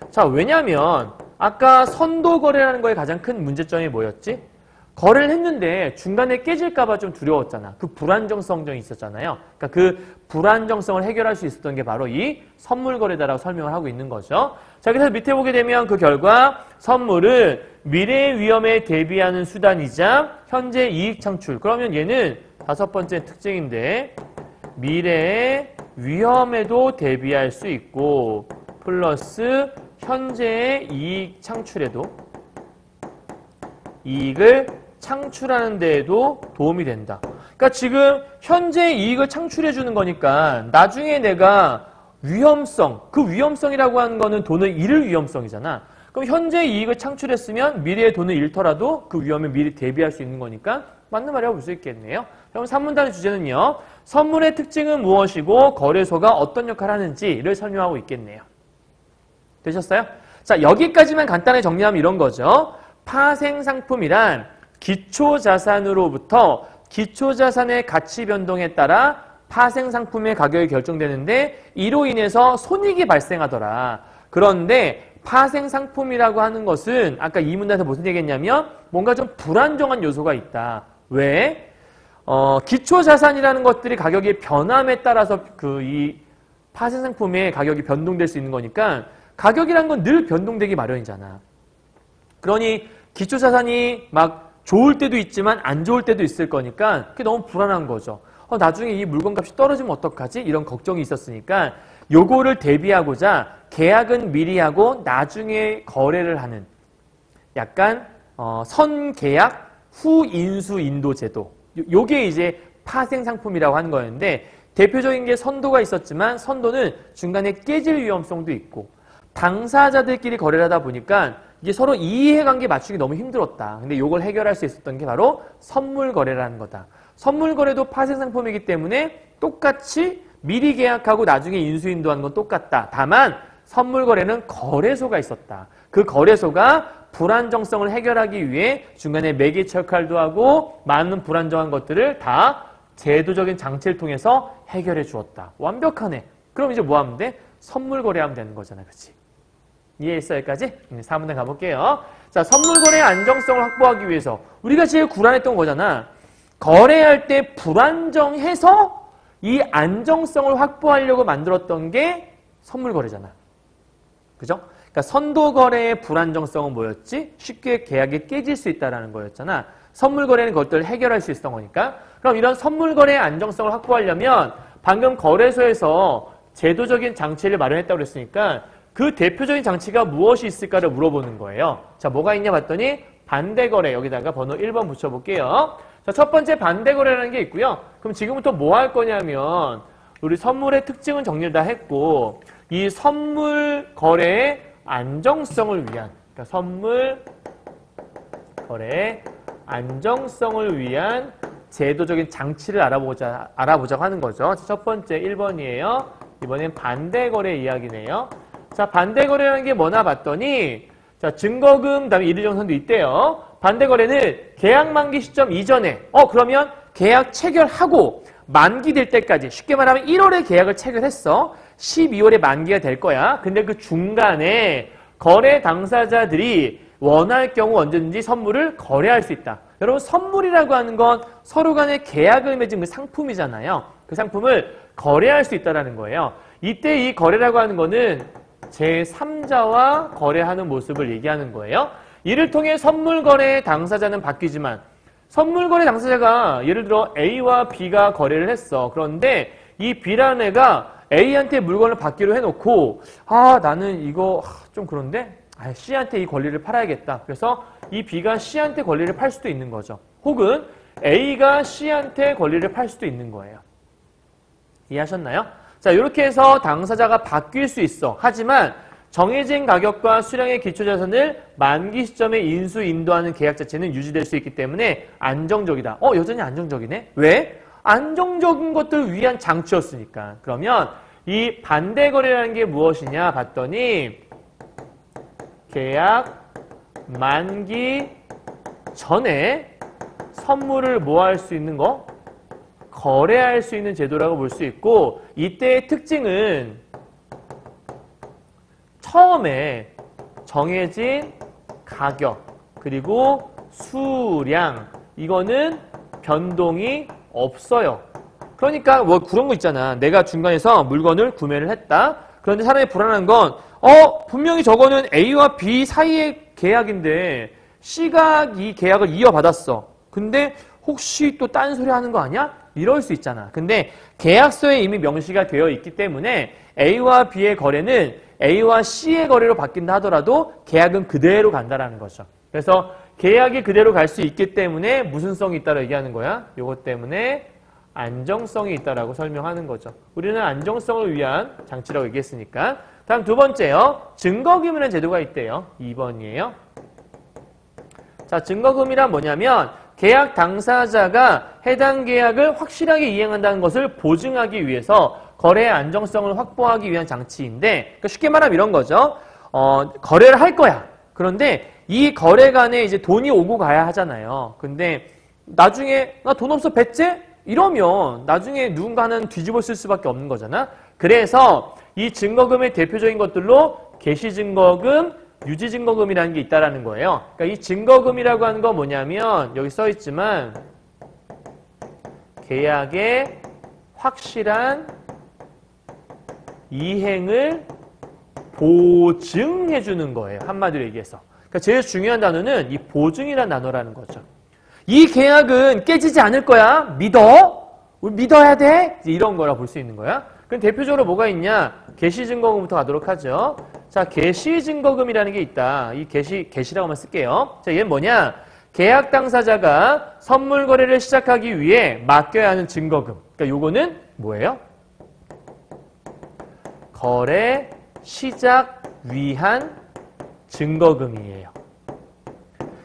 [SPEAKER 1] 자, 왜냐면 아까 선도 거래라는 거의 가장 큰 문제점이 뭐였지? 거래를 했는데 중간에 깨질까봐 좀 두려웠잖아. 그 불안정성이 있었잖아요. 그러니까 그 불안정성을 해결할 수 있었던 게 바로 이 선물 거래다라고 설명을 하고 있는 거죠. 자, 그래서 밑에 보게 되면 그 결과 선물은 미래의 위험에 대비하는 수단이자 현재 이익 창출. 그러면 얘는 다섯 번째 특징인데 미래의 위험에도 대비할 수 있고 플러스 현재의 이익 창출에도 이익을 창출하는 데에도 도움이 된다. 그러니까 지금 현재 이익을 창출해 주는 거니까 나중에 내가 위험성, 그 위험성이라고 하는 거는 돈을 잃을 위험성이잖아. 그럼 현재 이익을 창출했으면 미래의 돈을 잃더라도 그 위험에 미리 대비할 수 있는 거니까 맞는 말이라고 볼 수 있겠네요. 그럼 3문단의 주제는요. 선물의 특징은 무엇이고 거래소가 어떤 역할을 하는지를 설명하고 있겠네요. 되셨어요? 자, 여기까지만 간단하게 정리하면 이런 거죠. 파생상품이란 기초자산으로부터 기초자산의 가치 변동에 따라 파생상품의 가격이 결정되는데 이로 인해서 손익이 발생하더라. 그런데 파생상품이라고 하는 것은 아까 이 문단에서 무슨 얘기했냐면 뭔가 좀 불안정한 요소가 있다. 왜? 기초자산이라는 것들이 가격의 변함에 따라서 이 파생상품의 가격이 변동될 수 있는 거니까 가격이란 건 늘 변동되기 마련이잖아. 그러니 기초자산이 막 좋을 때도 있지만 안 좋을 때도 있을 거니까 그게 너무 불안한 거죠. 나중에 이 물건값이 떨어지면 어떡하지? 이런 걱정이 있었으니까 요거를 대비하고자 계약은 미리 하고 나중에 거래를 하는 약간 선계약 후 인수 인도 제도. 요게 이제 파생상품이라고 하는 거였는데 대표적인 게 선도가 있었지만 선도는 중간에 깨질 위험성도 있고 당사자들끼리 거래를 하다 보니까 이게 서로 이해관계 맞추기 너무 힘들었다. 근데 이걸 해결할 수 있었던 게 바로 선물 거래라는 거다. 선물 거래도 파생상품이기 때문에 똑같이 미리 계약하고 나중에 인수인도하는 건 똑같다. 다만 선물 거래는 거래소가 있었다. 그 거래소가 불안정성을 해결하기 위해 중간에 매개체 역할도 하고 많은 불안정한 것들을 다 제도적인 장치를 통해서 해결해 주었다. 완벽하네. 그럼 이제 뭐 하면 돼? 선물 거래하면 되는 거잖아. 그치? 이해했어? 여기까지? 4문단 가볼게요. 자, 선물거래의 안정성을 확보하기 위해서 우리가 제일 불안했던 거잖아. 거래할 때 불안정해서 이 안정성을 확보하려고 만들었던 게 선물거래잖아. 그죠? 그러니까 선도거래의 불안정성은 뭐였지? 쉽게 계약이 깨질 수 있다는 거였잖아. 선물거래는 그것들을 해결할 수 있었던 거니까. 그럼 이런 선물거래의 안정성을 확보하려면 방금 거래소에서 제도적인 장치를 마련했다고 그랬으니까 그 대표적인 장치가 무엇이 있을까를 물어보는 거예요. 자, 뭐가 있냐 봤더니 반대거래, 여기다가 번호 1번 붙여볼게요. 자, 첫 번째 반대거래라는 게 있고요. 그럼 지금부터 뭐 할 거냐면 우리 선물의 특징은 정리를 다 했고 이 선물 거래의 안정성을 위한, 그러니까 선물 거래의 안정성을 위한 제도적인 장치를 알아보자고 하는 거죠. 첫 번째 1번이에요. 이번엔 반대거래 이야기네요. 자, 반대거래라는 게 뭐나 봤더니, 자, 증거금, 다음에 이르정선도 있대요. 반대거래는 계약 만기 시점 이전에, 그러면 계약 체결하고 만기될 때까지, 쉽게 말하면 1월에 계약을 체결했어. 12월에 만기가 될 거야. 근데 그 중간에 거래 당사자들이 원할 경우 언제든지 선물을 거래할 수 있다. 여러분, 선물이라고 하는 건 서로 간에 계약을 맺은 그 상품이잖아요. 그 상품을 거래할 수 있다는 거예요. 이때 이 거래라고 하는 거는 제3자와 거래하는 모습을 얘기하는 거예요. 이를 통해 선물 거래 당사자는 바뀌지만, 선물 거래 당사자가 예를 들어 A와 B가 거래를 했어. 그런데 이 B라는 애가 A한테 물건을 받기로 해놓고, 나는 이거 좀 그런데 C한테 이 권리를 팔아야겠다. 그래서 이 B가 C한테 권리를 팔 수도 있는 거죠. 혹은 A가 C한테 권리를 팔 수도 있는 거예요. 이해하셨나요? 자, 이렇게 해서 당사자가 바뀔 수 있어. 하지만 정해진 가격과 수량의 기초자산을 만기 시점에 인수, 인도하는 계약 자체는 유지될 수 있기 때문에 안정적이다. 여전히 안정적이네? 왜? 안정적인 것들을 위한 장치였으니까. 그러면 이 반대거래라는 게 무엇이냐 봤더니 계약 만기 전에 선물을 뭐 할 수 있는 거? 거래할 수 있는 제도라고 볼 수 있고, 이때의 특징은 처음에 정해진 가격 그리고 수량, 이거는 변동이 없어요. 그러니까 뭐 그런 거 있잖아. 내가 중간에서 물건을 구매를 했다. 그런데 사람이 불안한 건 분명히 저거는 A와 B 사이의 계약인데 C가 이 계약을 이어받았어. 근데 혹시 또 딴소리 하는 거 아니야? 이럴 수 있잖아. 근데 계약서에 이미 명시가 되어 있기 때문에 A와 B의 거래는 A와 C의 거래로 바뀐다 하더라도 계약은 그대로 간다라는 거죠. 그래서 계약이 그대로 갈 수 있기 때문에 무슨 성이 있다고 얘기하는 거야? 이것 때문에 안정성이 있다라고 설명하는 거죠. 우리는 안정성을 위한 장치라고 얘기했으니까. 다음 두 번째요. 증거금이라는 제도가 있대요. 2번이에요. 자, 증거금이란 뭐냐면 계약 당사자가 해당 계약을 확실하게 이행한다는 것을 보증하기 위해서 거래의 안정성을 확보하기 위한 장치인데, 그러니까 쉽게 말하면 이런 거죠. 거래를 할 거야. 그런데 이 거래간에 이제 돈이 오고 가야 하잖아요. 근데 나중에 나 돈 없어 배째? 이러면 나중에 누군가는 뒤집어 쓸 수밖에 없는 거잖아. 그래서 이 증거금의 대표적인 것들로 개시증거금, 유지증거금이라는 게 있다라는 거예요. 그러니까 이 증거금이라고 하는 건 뭐냐면 여기 써 있지만 계약의 확실한 이행을 보증해주는 거예요. 한마디로 얘기해서. 그러니까 제일 중요한 단어는 이 보증이라는 단어라는 거죠. 이 계약은 깨지지 않을 거야. 믿어. 우리 믿어야 돼. 이런 거라 볼 수 있는 거야. 그럼 대표적으로 뭐가 있냐? 개시증거금부터 가도록 하죠. 자, 개시증거금이라는 게 있다. 이 개시라고만 쓸게요. 자, 얘는 뭐냐? 계약 당사자가 선물 거래를 시작하기 위해 맡겨야 하는 증거금. 그러니까 요거는 뭐예요? 거래 시작 위한 증거금이에요.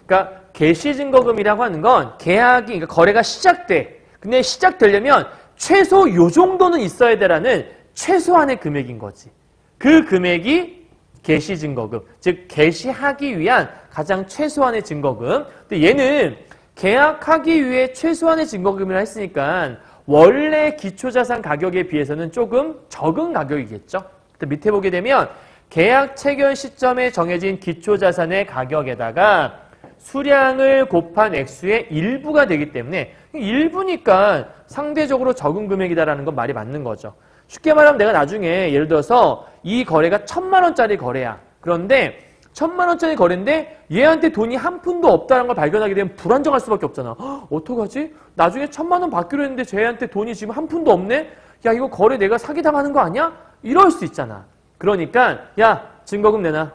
[SPEAKER 1] 그러니까 개시증거금이라고 하는 건 계약이, 그러니까 거래가 시작돼. 근데 시작되려면 최소 요 정도는 있어야 되라는 최소한의 금액인 거지. 그 금액이 개시증거금, 즉 개시하기 위한 가장 최소한의 증거금. 근데 얘는 계약하기 위해 최소한의 증거금이라 했으니까 원래 기초자산 가격에 비해서는 조금 적은 가격이겠죠. 밑에 보게 되면 계약 체결 시점에 정해진 기초자산의 가격에다가 수량을 곱한 액수의 일부가 되기 때문에 일부니까 상대적으로 적은 금액이다라는 건 말이 맞는 거죠. 쉽게 말하면 내가 나중에 예를 들어서 이 거래가 1,000만 원짜리 거래야. 그런데 1,000만 원짜리 거래인데 얘한테 돈이 한 푼도 없다는 걸 발견하게 되면 불안정할 수밖에 없잖아. 어떡하지? 나중에 1,000만 원 받기로 했는데 쟤한테 돈이 지금 한 푼도 없네? 야, 이거 거래 내가 사기당하는 거 아니야? 이럴 수 있잖아. 그러니까 야, 증거금 내놔.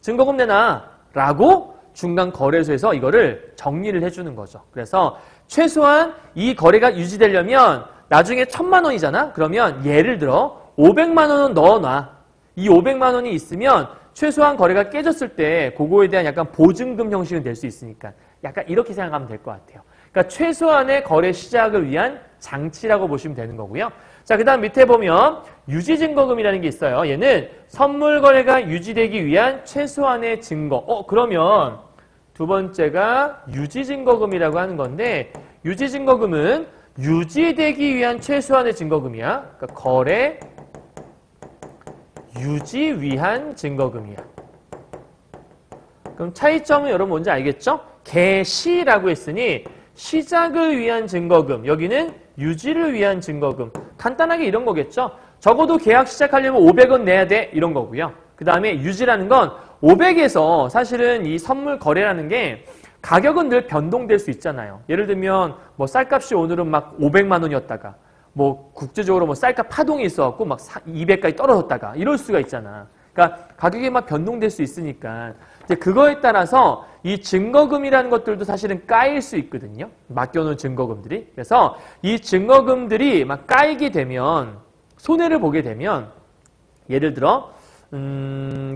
[SPEAKER 1] 증거금 내놔. 라고 중간 거래소에서 이거를 정리를 해주는 거죠. 그래서 최소한 이 거래가 유지되려면 나중에 1,000만 원이잖아? 그러면 예를 들어 500만 원은 넣어놔. 이 500만 원이 있으면 최소한 거래가 깨졌을 때 그거에 대한 약간 보증금 형식은 될 수 있으니까 약간 이렇게 생각하면 될 것 같아요. 그러니까 최소한의 거래 시작을 위한 장치라고 보시면 되는 거고요. 자, 그 다음 밑에 보면 유지증거금이라는 게 있어요. 얘는 선물 거래가 유지되기 위한 최소한의 증거. 그러면 두 번째가 유지증거금이라고 하는 건데 유지증거금은 유지되기 위한 최소한의 증거금이야. 그러니까 거래 유지 위한 증거금이야. 그럼 차이점은 여러분 뭔지 알겠죠? 개시라고 했으니 시작을 위한 증거금, 여기는 유지를 위한 증거금. 간단하게 이런 거겠죠? 적어도 계약 시작하려면 500원 내야 돼 이런 거고요. 그 다음에 유지라는 건 500에서 사실은 이 선물 거래라는 게 가격은 늘 변동될 수 있잖아요. 예를 들면 뭐 쌀값이 오늘은 막 500만 원이었다가 뭐 국제적으로 뭐 쌀값 파동이 있어갖고 막 200까지 떨어졌다가 이럴 수가 있잖아. 그러니까 가격이 막 변동될 수 있으니까 이제 그거에 따라서 이 증거금이라는 것들도 사실은 까일 수 있거든요. 맡겨놓은 증거금들이. 그래서 이 증거금들이 막 까이게 되면 손해를 보게 되면 예를 들어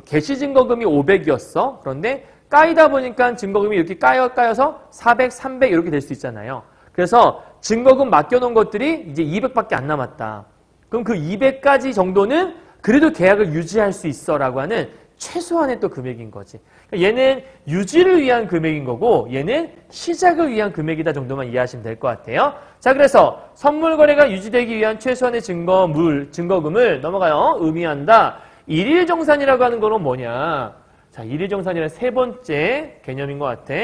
[SPEAKER 1] 개시증거금이 500이었어. 그런데 까이다 보니까 증거금이 이렇게 까여서 400, 300 이렇게 될 수 있잖아요. 그래서 증거금 맡겨놓은 것들이 이제 200밖에 안 남았다. 그럼 그 200까지 정도는 그래도 계약을 유지할 수 있어라고 하는 최소한의 또 금액인 거지. 얘는 유지를 위한 금액인 거고 얘는 시작을 위한 금액이다 정도만 이해하시면 될 것 같아요. 자, 그래서 선물 거래가 유지되기 위한 최소한의 증거금을 넘어가요. 의미한다. 일일정산이라고 하는 거는 뭐냐? 자, 일일정산이라는 세 번째 개념인 것 같아.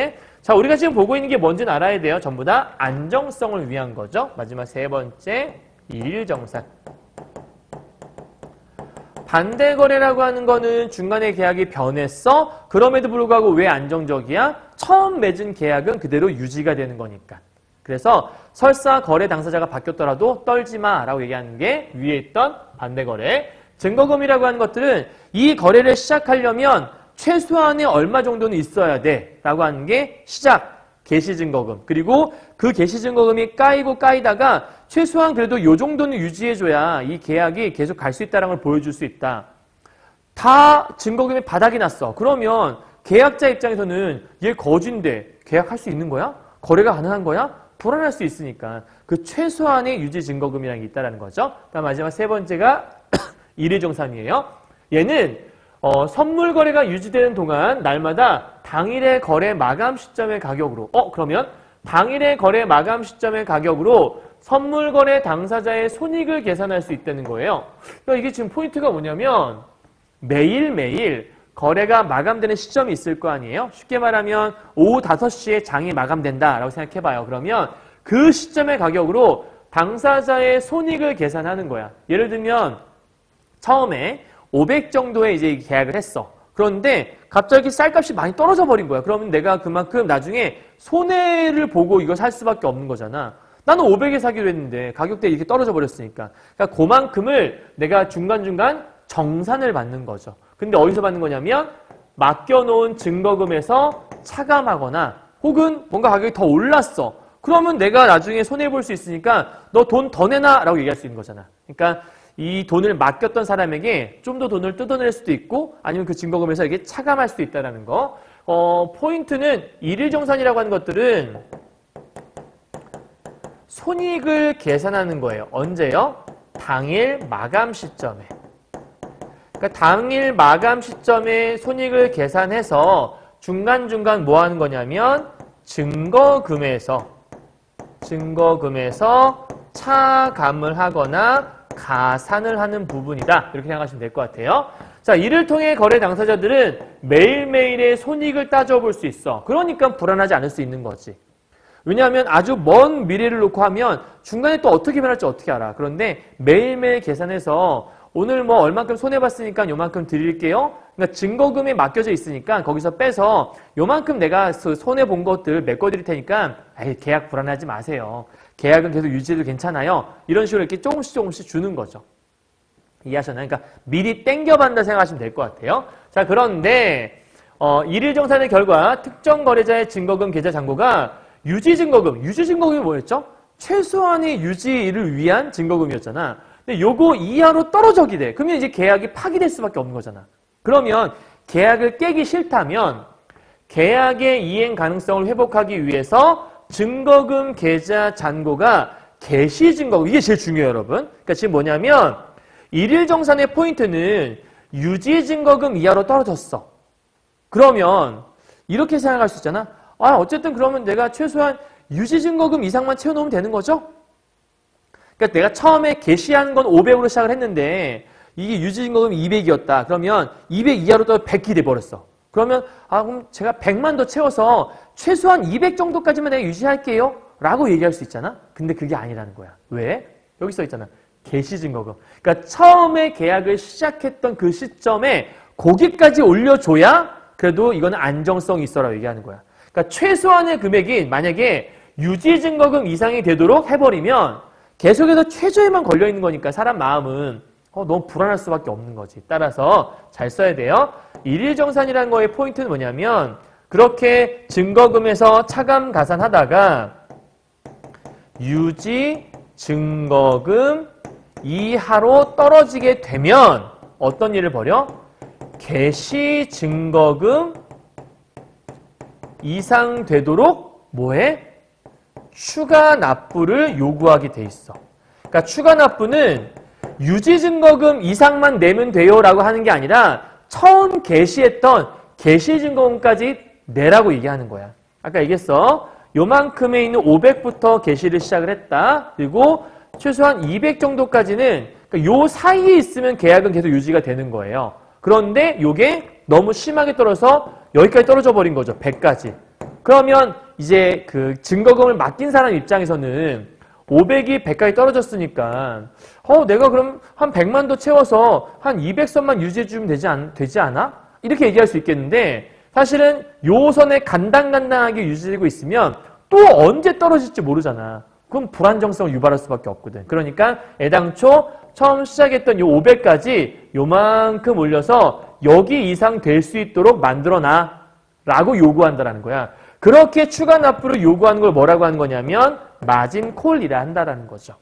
[SPEAKER 1] 자, 우리가 지금 보고 있는 게 뭔지는 알아야 돼요. 전부 다 안정성을 위한 거죠. 마지막 세 번째, 일일정산. 반대거래라고 하는 거는 중간에 계약이 변했어. 그럼에도 불구하고 왜 안정적이야? 처음 맺은 계약은 그대로 유지가 되는 거니까. 그래서 설사 거래 당사자가 바뀌었더라도 떨지 마라고 얘기하는 게 위에 있던 반대거래. 증거금이라고 하는 것들은 이 거래를 시작하려면 최소한의 얼마 정도는 있어야 돼 라고 하는 게 시작, 개시증거금. 그리고 그 개시증거금이 까이다가 최소한 그래도 요 정도는 유지해줘야 이 계약이 계속 갈 수 있다는 걸 보여줄 수 있다. 다 증거금이 바닥이 났어. 그러면 계약자 입장에서는 얘 거지인데 계약할 수 있는 거야? 거래가 가능한 거야? 불안할 수 있으니까 그 최소한의 유지증거금이라는 게 있다는 거죠. 다음 마지막 세 번째가 일일정산이에요. 얘는 선물 거래가 유지되는 동안 날마다 당일의 거래 마감 시점의 가격으로 그러면 당일의 거래 마감 시점의 가격으로 선물 거래 당사자의 손익을 계산할 수 있다는 거예요. 그러니까 이게 지금 포인트가 뭐냐면 매일매일 거래가 마감되는 시점이 있을 거 아니에요. 쉽게 말하면 오후 5시에 장이 마감된다라고 생각해봐요. 그러면 그 시점의 가격으로 당사자의 손익을 계산하는 거야. 예를 들면 처음에 500 정도의 이제 계약을 했어. 그런데 갑자기 쌀값이 많이 떨어져 버린 거야. 그러면 내가 그만큼 나중에 손해를 보고 이거 살 수밖에 없는 거잖아. 나는 500에 사기로 했는데 가격대 이렇게 떨어져 버렸으니까. 그러니까 그만큼을 내가 중간중간 정산을 받는 거죠. 근데 어디서 받는 거냐면 맡겨놓은 증거금에서 차감하거나 혹은 뭔가 가격이 더 올랐어. 그러면 내가 나중에 손해볼 수 있으니까 너 돈 더 내놔 라고 얘기할 수 있는 거잖아. 그러니까 이 돈을 맡겼던 사람에게 좀 더 돈을 뜯어낼 수도 있고 아니면 그 증거금에서 이게 차감할 수도 있다는 거. 포인트는 일일정산이라고 하는 것들은 손익을 계산하는 거예요. 언제요? 당일 마감 시점에. 그러니까 당일 마감 시점에 손익을 계산해서 중간중간 뭐 하는 거냐면 증거금에서 차감을 하거나 가산을 하는 부분이다. 이렇게 생각하시면 될 것 같아요. 자, 이를 통해 거래 당사자들은 매일매일의 손익을 따져볼 수 있어. 그러니까 불안하지 않을 수 있는 거지. 왜냐하면 아주 먼 미래를 놓고 하면 중간에 또 어떻게 변할지 어떻게 알아. 그런데 매일매일 계산해서 오늘 뭐 얼만큼 손해봤으니까 요만큼 드릴게요. 그러니까 증거금이 맡겨져 있으니까 거기서 빼서 요만큼 내가 손해본 것들 메꿔드릴 테니까 계약 불안하지 마세요. 계약은 계속 유지해도 괜찮아요. 이런 식으로 이렇게 조금씩 주는 거죠. 이해하셨나요? 그러니까 미리 땡겨받는다 생각하시면 될 것 같아요. 자, 그런데 일일정산의 결과 특정 거래자의 증거금 계좌 잔고가 유지증거금이 뭐였죠? 최소한의 유지를 위한 증거금이었잖아. 근데 요거 이하로 떨어져게 돼. 그러면 이제 계약이 파기될 수밖에 없는 거잖아. 그러면 계약을 깨기 싫다면 계약의 이행 가능성을 회복하기 위해서 증거금 계좌 잔고가 개시 증거금, 이게 제일 중요해요, 여러분. 그러니까 지금 뭐냐면 일일정산의 포인트는 유지 증거금 이하로 떨어졌어. 그러면 이렇게 생각할 수 있잖아. 아, 어쨌든 그러면 내가 최소한 유지 증거금 이상만 채워놓으면 되는 거죠? 그러니까 내가 처음에 개시한 건 500으로 시작을 했는데 이게 유지 증거금 200이었다. 그러면 200 이하로 또 100이 돼버렸어. 그러면 그럼 제가 100만 더 채워서 최소한 200 정도까지만 내가 유지할게요. 라고 얘기할 수 있잖아. 근데 그게 아니라는 거야. 왜? 여기 써 있잖아. 개시 증거금. 그러니까 처음에 계약을 시작했던 그 시점에 거기까지 올려줘야 그래도 이거는 안정성이 있어라고 얘기하는 거야. 그러니까 최소한의 금액이 만약에 유지 증거금 이상이 되도록 해버리면 계속해서 최저에만 걸려있는 거니까 사람 마음은 너무 불안할 수밖에 없는 거지. 따라서 잘 써야 돼요. 일일정산이라는 거의 포인트는 뭐냐면 그렇게 증거금에서 차감 가산하다가 유지 증거금 이하로 떨어지게 되면 어떤 일을 벌여? 개시 증거금 이상 되도록 뭐해? 추가 납부를 요구하게 돼 있어. 그러니까 추가 납부는 유지 증거금 이상만 내면 돼요 라고 하는 게 아니라 처음 개시했던 개시 증거금까지 내라고 얘기하는 거야. 아까 얘기했어. 요만큼에 있는 500부터 개시를 시작을 했다. 그리고 최소한 200 정도까지는 그러니까 요 사이에 있으면 계약은 계속 유지가 되는 거예요. 그런데 요게 너무 심하게 떨어져서 여기까지 떨어져 버린 거죠. 100까지. 그러면 이제 그 증거금을 맡긴 사람 입장에서는 500이 100까지 떨어졌으니까 내가 그럼 한 100만 더 채워서 한 200선만 유지해주면 되지 않아? 이렇게 얘기할 수 있겠는데 사실은 요 선에 간당간당하게 유지되고 있으면 또 언제 떨어질지 모르잖아. 그럼 불안정성을 유발할 수밖에 없거든. 그러니까 애당초 처음 시작했던 요 500까지 요만큼 올려서 여기 이상 될 수 있도록 만들어놔 라고 요구한다라는 거야. 그렇게 추가 납부를 요구하는 걸 뭐라고 하는 거냐면 마진콜이라 한다라는 거죠.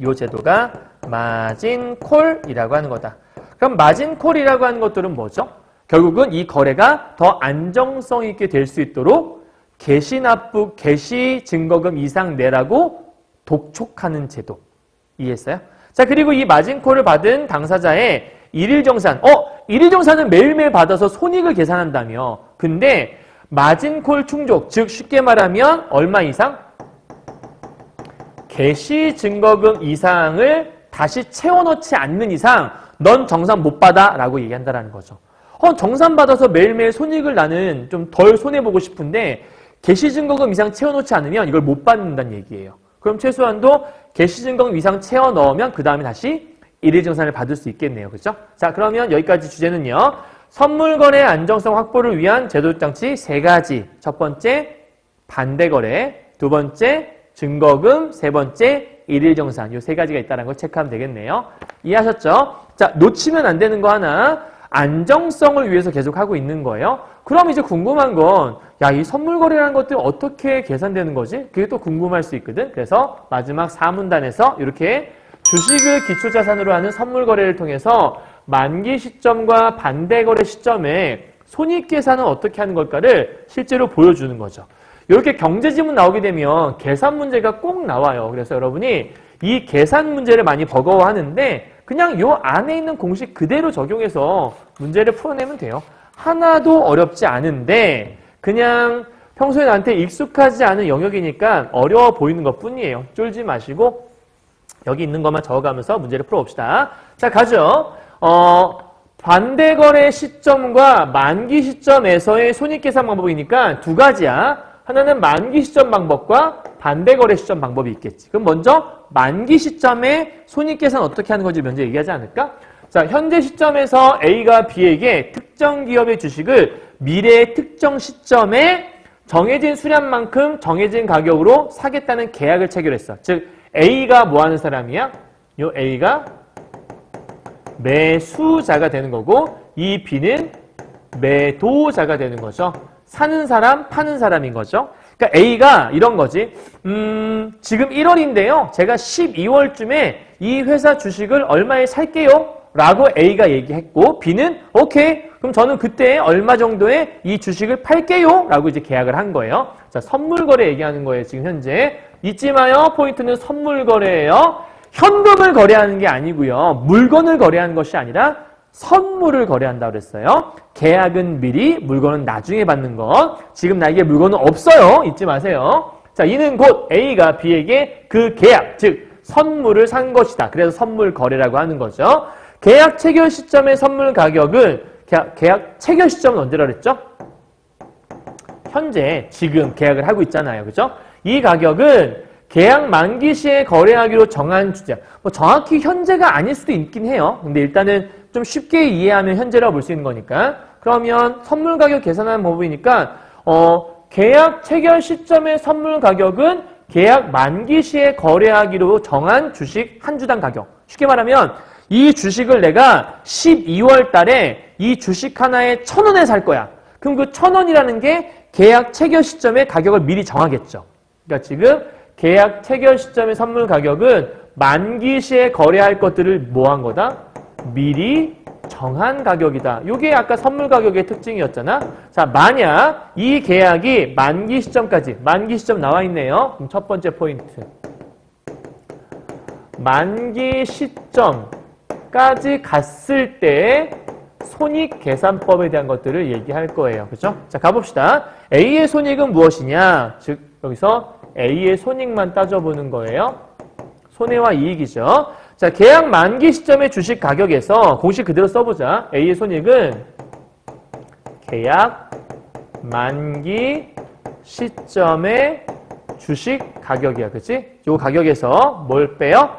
[SPEAKER 1] 요 제도가 마진콜이라고 하는 거다. 그럼 마진콜이라고 하는 것들은 뭐죠? 결국은 이 거래가 더 안정성 있게 될 수 있도록 개시 납부, 개시 증거금 이상 내라고 독촉하는 제도. 이해했어요? 자, 그리고 이 마진콜을 받은 당사자의 일일정산. 일일정산은 매일매일 받아서 손익을 계산한다며. 근데 마진콜 충족, 즉 쉽게 말하면 얼마 이상? 개시 증거금 이상을 다시 채워넣지 않는 이상 넌 정산 못 받아 라고 얘기한다는 거죠. 정산 받아서 매일매일 손익을 나는 좀 덜 손해보고 싶은데 개시 증거금 이상 채워놓지 않으면 이걸 못 받는다는 얘기예요. 그럼 최소한도 개시 증거금 이상 채워 넣으면 그 다음에 다시 일일정산을 받을 수 있겠네요. 그렇죠? 자, 그러면 여기까지 주제는요. 선물거래 안정성 확보를 위한 제도장치 3가지. 첫 번째, 반대거래. 두 번째, 증거금. 세 번째, 일일정산. 이 3가지가 있다는 걸 체크하면 되겠네요. 이해하셨죠? 자, 놓치면 안 되는 거 하나. 안정성을 위해서 계속 하고 있는 거예요. 그럼 이제 궁금한 건, 이 선물거래라는 것들이 어떻게 계산되는 거지? 그게 또 궁금할 수 있거든. 그래서 마지막 4문단에서 이렇게 주식을 기초자산으로 하는 선물거래를 통해서 만기 시점과 반대거래 시점에 손익계산은 어떻게 하는 걸까를 실제로 보여주는 거죠. 이렇게 경제지문 나오게 되면 계산 문제가 꼭 나와요. 그래서 여러분이 이 계산 문제를 많이 버거워하는데 그냥 요 안에 있는 공식 그대로 적용해서 문제를 풀어내면 돼요. 하나도 어렵지 않은데 그냥 평소에 나한테 익숙하지 않은 영역이니까 어려워 보이는 것 뿐이에요. 쫄지 마시고 여기 있는 것만 적어가면서 문제를 풀어봅시다. 자, 가죠. 반대거래 시점과 만기 시점에서의 손익계산 방법이니까 2가지야. 하나는 만기 시점 방법과 반대거래 시점 방법이 있겠지. 그럼 먼저 만기 시점에 손익계산 어떻게 하는 건지 먼저 얘기하지 않을까? 자, 현재 시점에서 A가 B에게 특정 기업의 주식을 미래의 특정 시점에 정해진 수량만큼 정해진 가격으로 사겠다는 계약을 체결했어. 즉 A가 뭐 하는 사람이야? 요 A가 매수자가 되는 거고 이 B는 매도자가 되는 거죠. 사는 사람, 파는 사람인 거죠. 그러니까 A가 이런 거지. 지금 1월인데요. 제가 12월쯤에 이 회사 주식을 얼마에 살게요? 라고 A가 얘기했고 B는 오케이. 그럼 저는 그때 얼마 정도에 이 주식을 팔게요? 라고 이제 계약을 한 거예요. 자, 선물 거래 얘기하는 거예요. 지금 현재. 잊지 마요. 포인트는 선물 거래예요. 현금을 거래하는 게 아니고요. 물건을 거래하는 것이 아니라 선물을 거래한다고 그랬어요. 계약은 미리, 물건은 나중에 받는 것. 지금 나에게 물건은 없어요. 잊지 마세요. 자, 이는 곧 A가 B에게 그 계약, 즉 선물을 산 것이다. 그래서 선물 거래라고 하는 거죠. 계약 체결 시점의 선물 가격은 계약 체결 시점은 언제라 그랬죠? 현재 지금 계약을 하고 있잖아요. 그죠? 이 가격은 계약 만기 시에 거래하기로 정한 주제. 뭐 정확히 현재가 아닐 수도 있긴 해요. 근데 일단은 좀 쉽게 이해하면 현재라고 볼 수 있는 거니까. 그러면 선물 가격 계산하는 법이니까 계약 체결 시점의 선물 가격은 계약 만기 시에 거래하기로 정한 주식 한 주당 가격. 쉽게 말하면 이 주식을 내가 12월 달에 이 주식 하나에 1,000원에 살 거야. 그럼 그 1,000원이라는 게 계약 체결 시점의 가격을 미리 정하겠죠. 그러니까 지금 계약 체결 시점의 선물 가격은 만기 시에 거래할 것들을 뭐 한 거다? 미리 정한 가격이다. 이게 아까 선물 가격의 특징이었잖아. 자, 만약 이 계약이 만기 시점까지, 만기 시점 나와 있네요. 그럼 첫 번째 포인트. 만기 시점까지 갔을 때 손익계산법에 대한 것들을 얘기할 거예요. 그렇죠? 자, 가봅시다. A의 손익은 무엇이냐? 즉, 여기서 A의 손익만 따져보는 거예요. 손해와 이익이죠. 자, 계약 만기 시점의 주식 가격에서 공식 그대로 써보자. A의 손익은 계약 만기 시점의 주식 가격이야. 그치? 요 가격에서 뭘 빼요?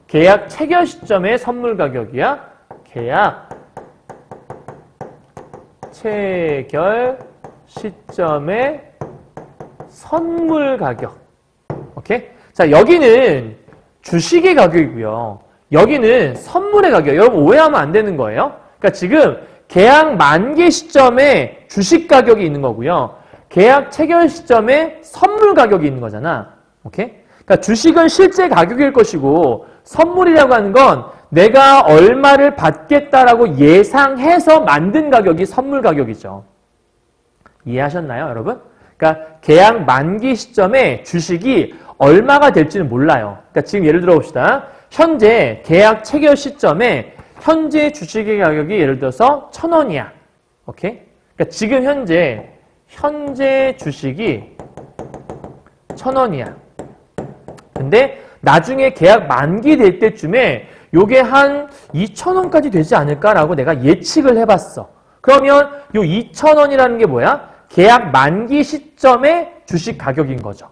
[SPEAKER 1] 계약 체결 시점의 선물 가격이야. 계약 체결 시점의 선물 가격. 오케이? 자, 여기는 주식의 가격이고요. 여기는 선물의 가격. 여러분 오해하면 안 되는 거예요. 그러니까 지금 계약 만기 시점에 주식 가격이 있는 거고요. 계약 체결 시점에 선물 가격이 있는 거잖아. 오케이? 그러니까 주식은 실제 가격일 것이고 선물이라고 하는 건 내가 얼마를 받겠다라고 예상해서 만든 가격이 선물 가격이죠. 이해하셨나요, 여러분? 그러니까 계약 만기 시점에 주식이 얼마가 될지는 몰라요. 그러니까 지금 예를 들어 봅시다. 현재 계약 체결 시점에 현재 주식의 가격이 예를 들어서 1,000원이야. 오케이? 그러니까 지금 현재 주식이 1,000원이야. 근데 나중에 계약 만기 될 때쯤에 요게 한 2,000원까지 되지 않을까라고 내가 예측을 해봤어. 그러면 요 2,000원이라는 게 뭐야? 계약 만기 시점의 주식 가격인 거죠.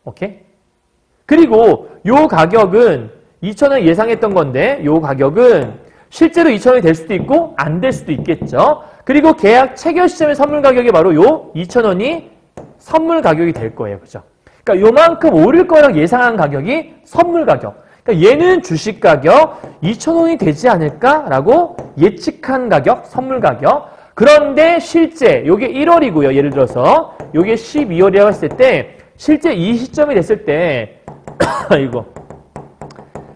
[SPEAKER 1] 오케이? 그리고 요 가격은 2,000원 예상했던 건데 요 가격은 실제로 2,000원이 될 수도 있고 안 될 수도 있겠죠. 그리고 계약 체결 시점의 선물 가격이 바로 요 2,000원이 선물 가격이 될 거예요. 그죠? 그러니까 요만큼 오를 거라고 예상한 가격이 선물 가격. 그러니까 얘는 주식 가격 2,000원이 되지 않을까라고 예측한 가격, 선물 가격. 그런데 실제 요게 1월이고요. 예를 들어서 요게 12월이라고 했을 때 실제 이 시점이 됐을 때 이거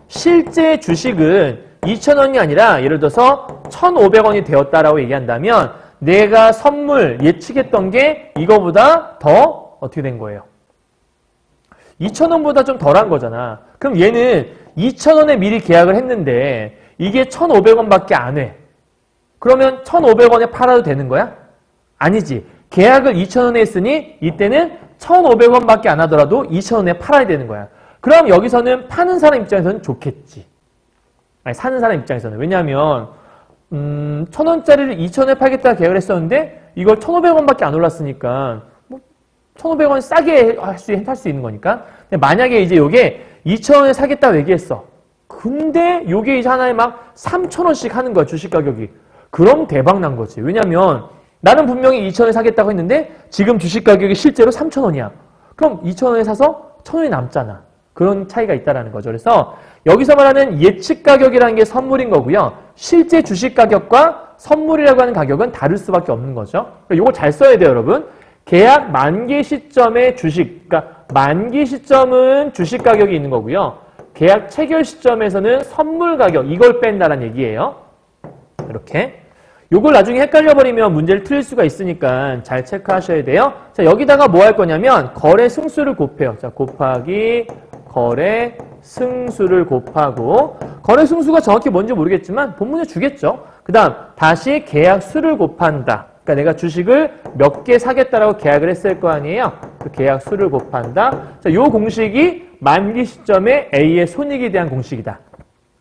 [SPEAKER 1] 실제 주식은 2,000원이 아니라 예를 들어서 1,500원이 되었다라고 얘기한다면 내가 선물 예측했던 게 이거보다 더 어떻게 된 거예요? 2,000원보다 좀 덜한 거잖아. 그럼 얘는 2,000원에 미리 계약을 했는데 이게 1,500원밖에 안 해. 그러면 1,500원에 팔아도 되는 거야? 아니지. 계약을 2,000원에 했으니 이때는 1,500원밖에 안 하더라도 2,000원에 팔아야 되는 거야. 그럼 여기서는 파는 사람 입장에서는 좋겠지. 아니, 사는 사람 입장에서는. 왜냐하면 1,000원짜리를 2,000원에 팔겠다고 계약을 했었는데 이걸 1,500원밖에 안 올랐으니까 뭐 1,500원 싸게 할 수 있는 거니까. 근데 만약에 이제 요게 2,000원에 사겠다고 얘기했어. 근데 요게 이제 하나에 막 3,000원씩 하는 거야, 주식 가격이. 그럼 대박 난 거지. 왜냐면 나는 분명히 2,000원에 사겠다고 했는데 지금 주식 가격이 실제로 3,000원이야. 그럼 2,000원에 사서 1,000원이 남잖아. 그런 차이가 있다는 거죠. 그래서 여기서 말하는 예측 가격이라는 게 선물인 거고요. 실제 주식 가격과 선물이라고 하는 가격은 다를 수밖에 없는 거죠. 이거 잘 써야 돼요, 여러분. 계약 만기 시점의 주식, 그러니까 만기 시점은 주식 가격이 있는 거고요. 계약 체결 시점에서는 선물 가격, 이걸 뺀다는 얘기예요. 이렇게. 요걸 나중에 헷갈려버리면 문제를 틀릴 수가 있으니까 잘 체크하셔야 돼요. 자, 여기다가 뭐 할 거냐면 거래 승수를 곱해요. 자, 곱하기 거래 승수를 곱하고 거래 승수가 정확히 뭔지 모르겠지만 본문에 주겠죠. 그 다음 다시 계약 수를 곱한다. 그러니까 내가 주식을 몇 개 사겠다라고 계약을 했을 거 아니에요. 그 계약 수를 곱한다. 자, 요 공식이 만기 시점에 A의 손익에 대한 공식이다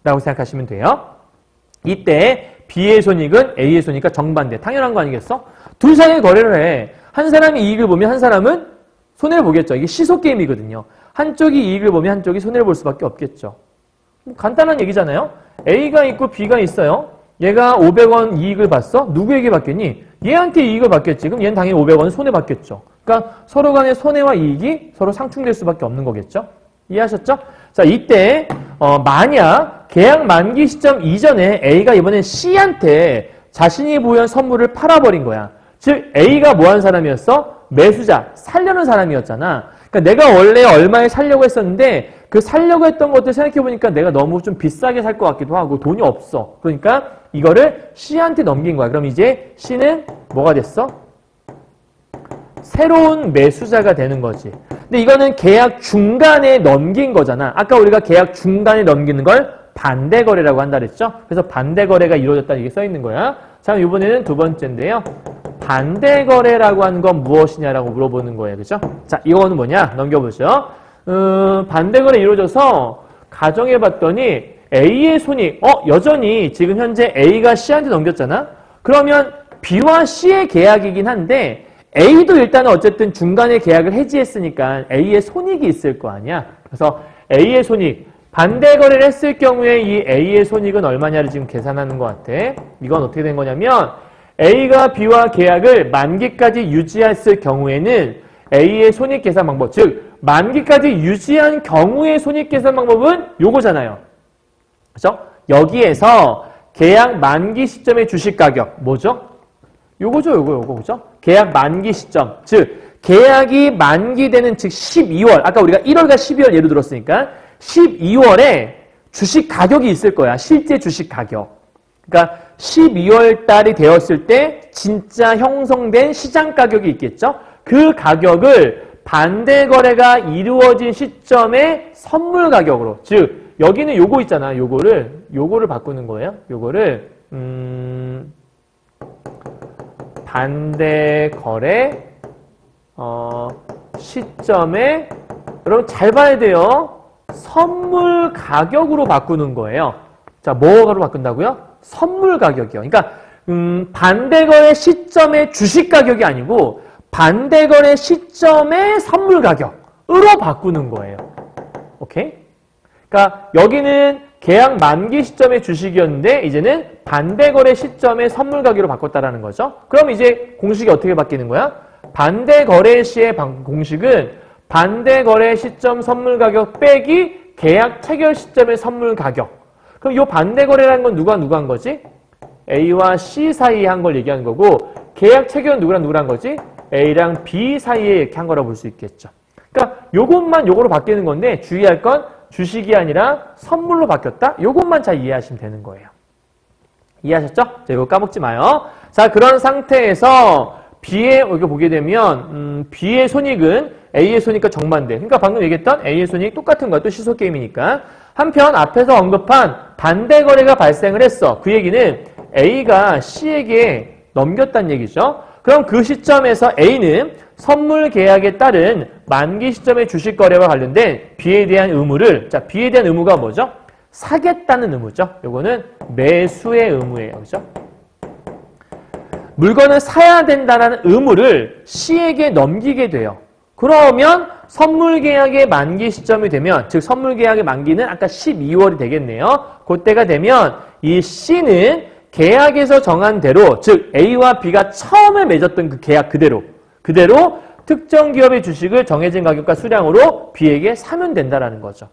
[SPEAKER 1] 라고 생각하시면 돼요. 이때 B의 손익은 A의 손익과 정반대. 당연한 거 아니겠어? 둘 사이의 거래를 해. 한 사람이 이익을 보면 한 사람은 손해를 보겠죠. 이게 시소게임이거든요. 한쪽이 이익을 보면 한쪽이 손해를 볼 수밖에 없겠죠. 간단한 얘기잖아요. A가 있고 B가 있어요. 얘가 500원 이익을 봤어? 누구에게 받겠니? 얘한테 이익을 받겠지. 그럼 얘는 당연히 500원 손해받겠죠. 그러니까 서로 간의 손해와 이익이 서로 상충될 수밖에 없는 거겠죠. 이해하셨죠? 자, 이때 만약 계약 만기 시점 이전에 A가 이번엔 C한테 자신이 보유한 선물을 팔아버린 거야. 즉 A가 뭐 한 사람이었어? 매수자, 살려는 사람이었잖아. 그러니까 내가 원래 얼마에 살려고 했었는데 그 살려고 했던 것들 생각해보니까 내가 너무 좀 비싸게 살 것 같기도 하고 돈이 없어. 그러니까 이거를 C한테 넘긴 거야. 그럼 이제 C는 뭐가 됐어? 새로운 매수자가 되는 거지. 근데 이거는 계약 중간에 넘긴 거잖아. 아까 우리가 계약 중간에 넘기는 걸 반대거래라고 한다 그랬죠? 그래서 반대거래가 이루어졌다 이게 써 있는 거야. 자, 이번에는 두 번째인데요. 반대거래라고 하는 건 무엇이냐라고 물어보는 거예요. 그죠? 자, 이거는 뭐냐? 넘겨보죠. 반대거래 이루어져서 가정해봤더니 A의 손익, 여전히 지금 현재 A가 C한테 넘겼잖아? 그러면 B와 C의 계약이긴 한데 A도 일단은 어쨌든 중간에 계약을 해지했으니까 A의 손익이 있을 거 아니야? 그래서 A의 손익, 반대 거래를 했을 경우에 이 A의 손익은 얼마냐를 지금 계산하는 것 같아. 이건 어떻게 된 거냐면 A가 B와 계약을 만기까지 유지했을 경우에는 A의 손익 계산 방법, 즉 만기까지 유지한 경우의 손익 계산 방법은 요거잖아요. 그죠? 여기에서 계약 만기 시점의 주식 가격 뭐죠? 요거죠, 요거, 그죠? 계약 만기 시점, 즉 계약이 만기되는 즉 12월, 아까 우리가 1월과 12월 예로 들었으니까 12월에 주식 가격이 있을 거야. 실제 주식 가격. 그러니까 12월 달이 되었을 때 진짜 형성된 시장 가격이 있겠죠? 그 가격을 반대 거래가 이루어진 시점의 선물 가격으로, 즉 여기는 요거 있잖아. 요거를 바꾸는 거예요. 요거를 반대 거래 시점에 여러분 잘 봐야 돼요. 선물 가격으로 바꾸는 거예요. 자, 뭐로 바꾼다고요? 선물 가격이요. 그러니까 반대 거래 시점의 주식 가격이 아니고 반대 거래 시점의 선물 가격으로 바꾸는 거예요. 오케이? 그러니까 여기는 계약 만기 시점의 주식이었는데 이제는 반대 거래 시점의 선물 가격으로 바꿨다라는 거죠. 그럼 이제 공식이 어떻게 바뀌는 거야? 반대 거래 시의 공식은 반대 거래 시점 선물 가격 빼기 계약 체결 시점의 선물 가격. 그럼 이 반대 거래라는 건 누가 한 거지? A와 C 사이에 한 걸 얘기하는 거고 계약 체결은 누구랑 한 거지? A랑 B 사이에 이렇게 한 거라고 볼 수 있겠죠. 그러니까 요것만 요거로 바뀌는 건데 주의할 건 주식이 아니라 선물로 바뀌었다? 요것만 잘 이해하시면 되는 거예요. 이해하셨죠? 자, 이거 까먹지 마요. 자, 그런 상태에서 B의, 여기 보게 되면, B의 손익은 A의 손익과 정반대. 그러니까 방금 얘기했던 A의 손익 똑같은 거야. 또 시소게임이니까. 한편 앞에서 언급한 반대 거래가 발생을 했어. 그 얘기는 A가 C에게 넘겼다는 얘기죠. 그럼 그 시점에서 A는 선물 계약에 따른 만기 시점의 주식 거래와 관련된 B에 대한 의무를, 자, B에 대한 의무가 뭐죠? 사겠다는 의무죠. 요거는 매수의 의무예요. 그죠? 물건을 사야 된다는 의무를 C에게 넘기게 돼요. 그러면 선물 계약의 만기 시점이 되면, 즉 선물 계약의 만기는 아까 12월이 되겠네요. 그때가 되면 이 C는 계약에서 정한 대로, 즉 A와 B가 처음에 맺었던 그 계약 그대로 특정 기업의 주식을 정해진 가격과 수량으로 B에게 사면 된다라는 거죠.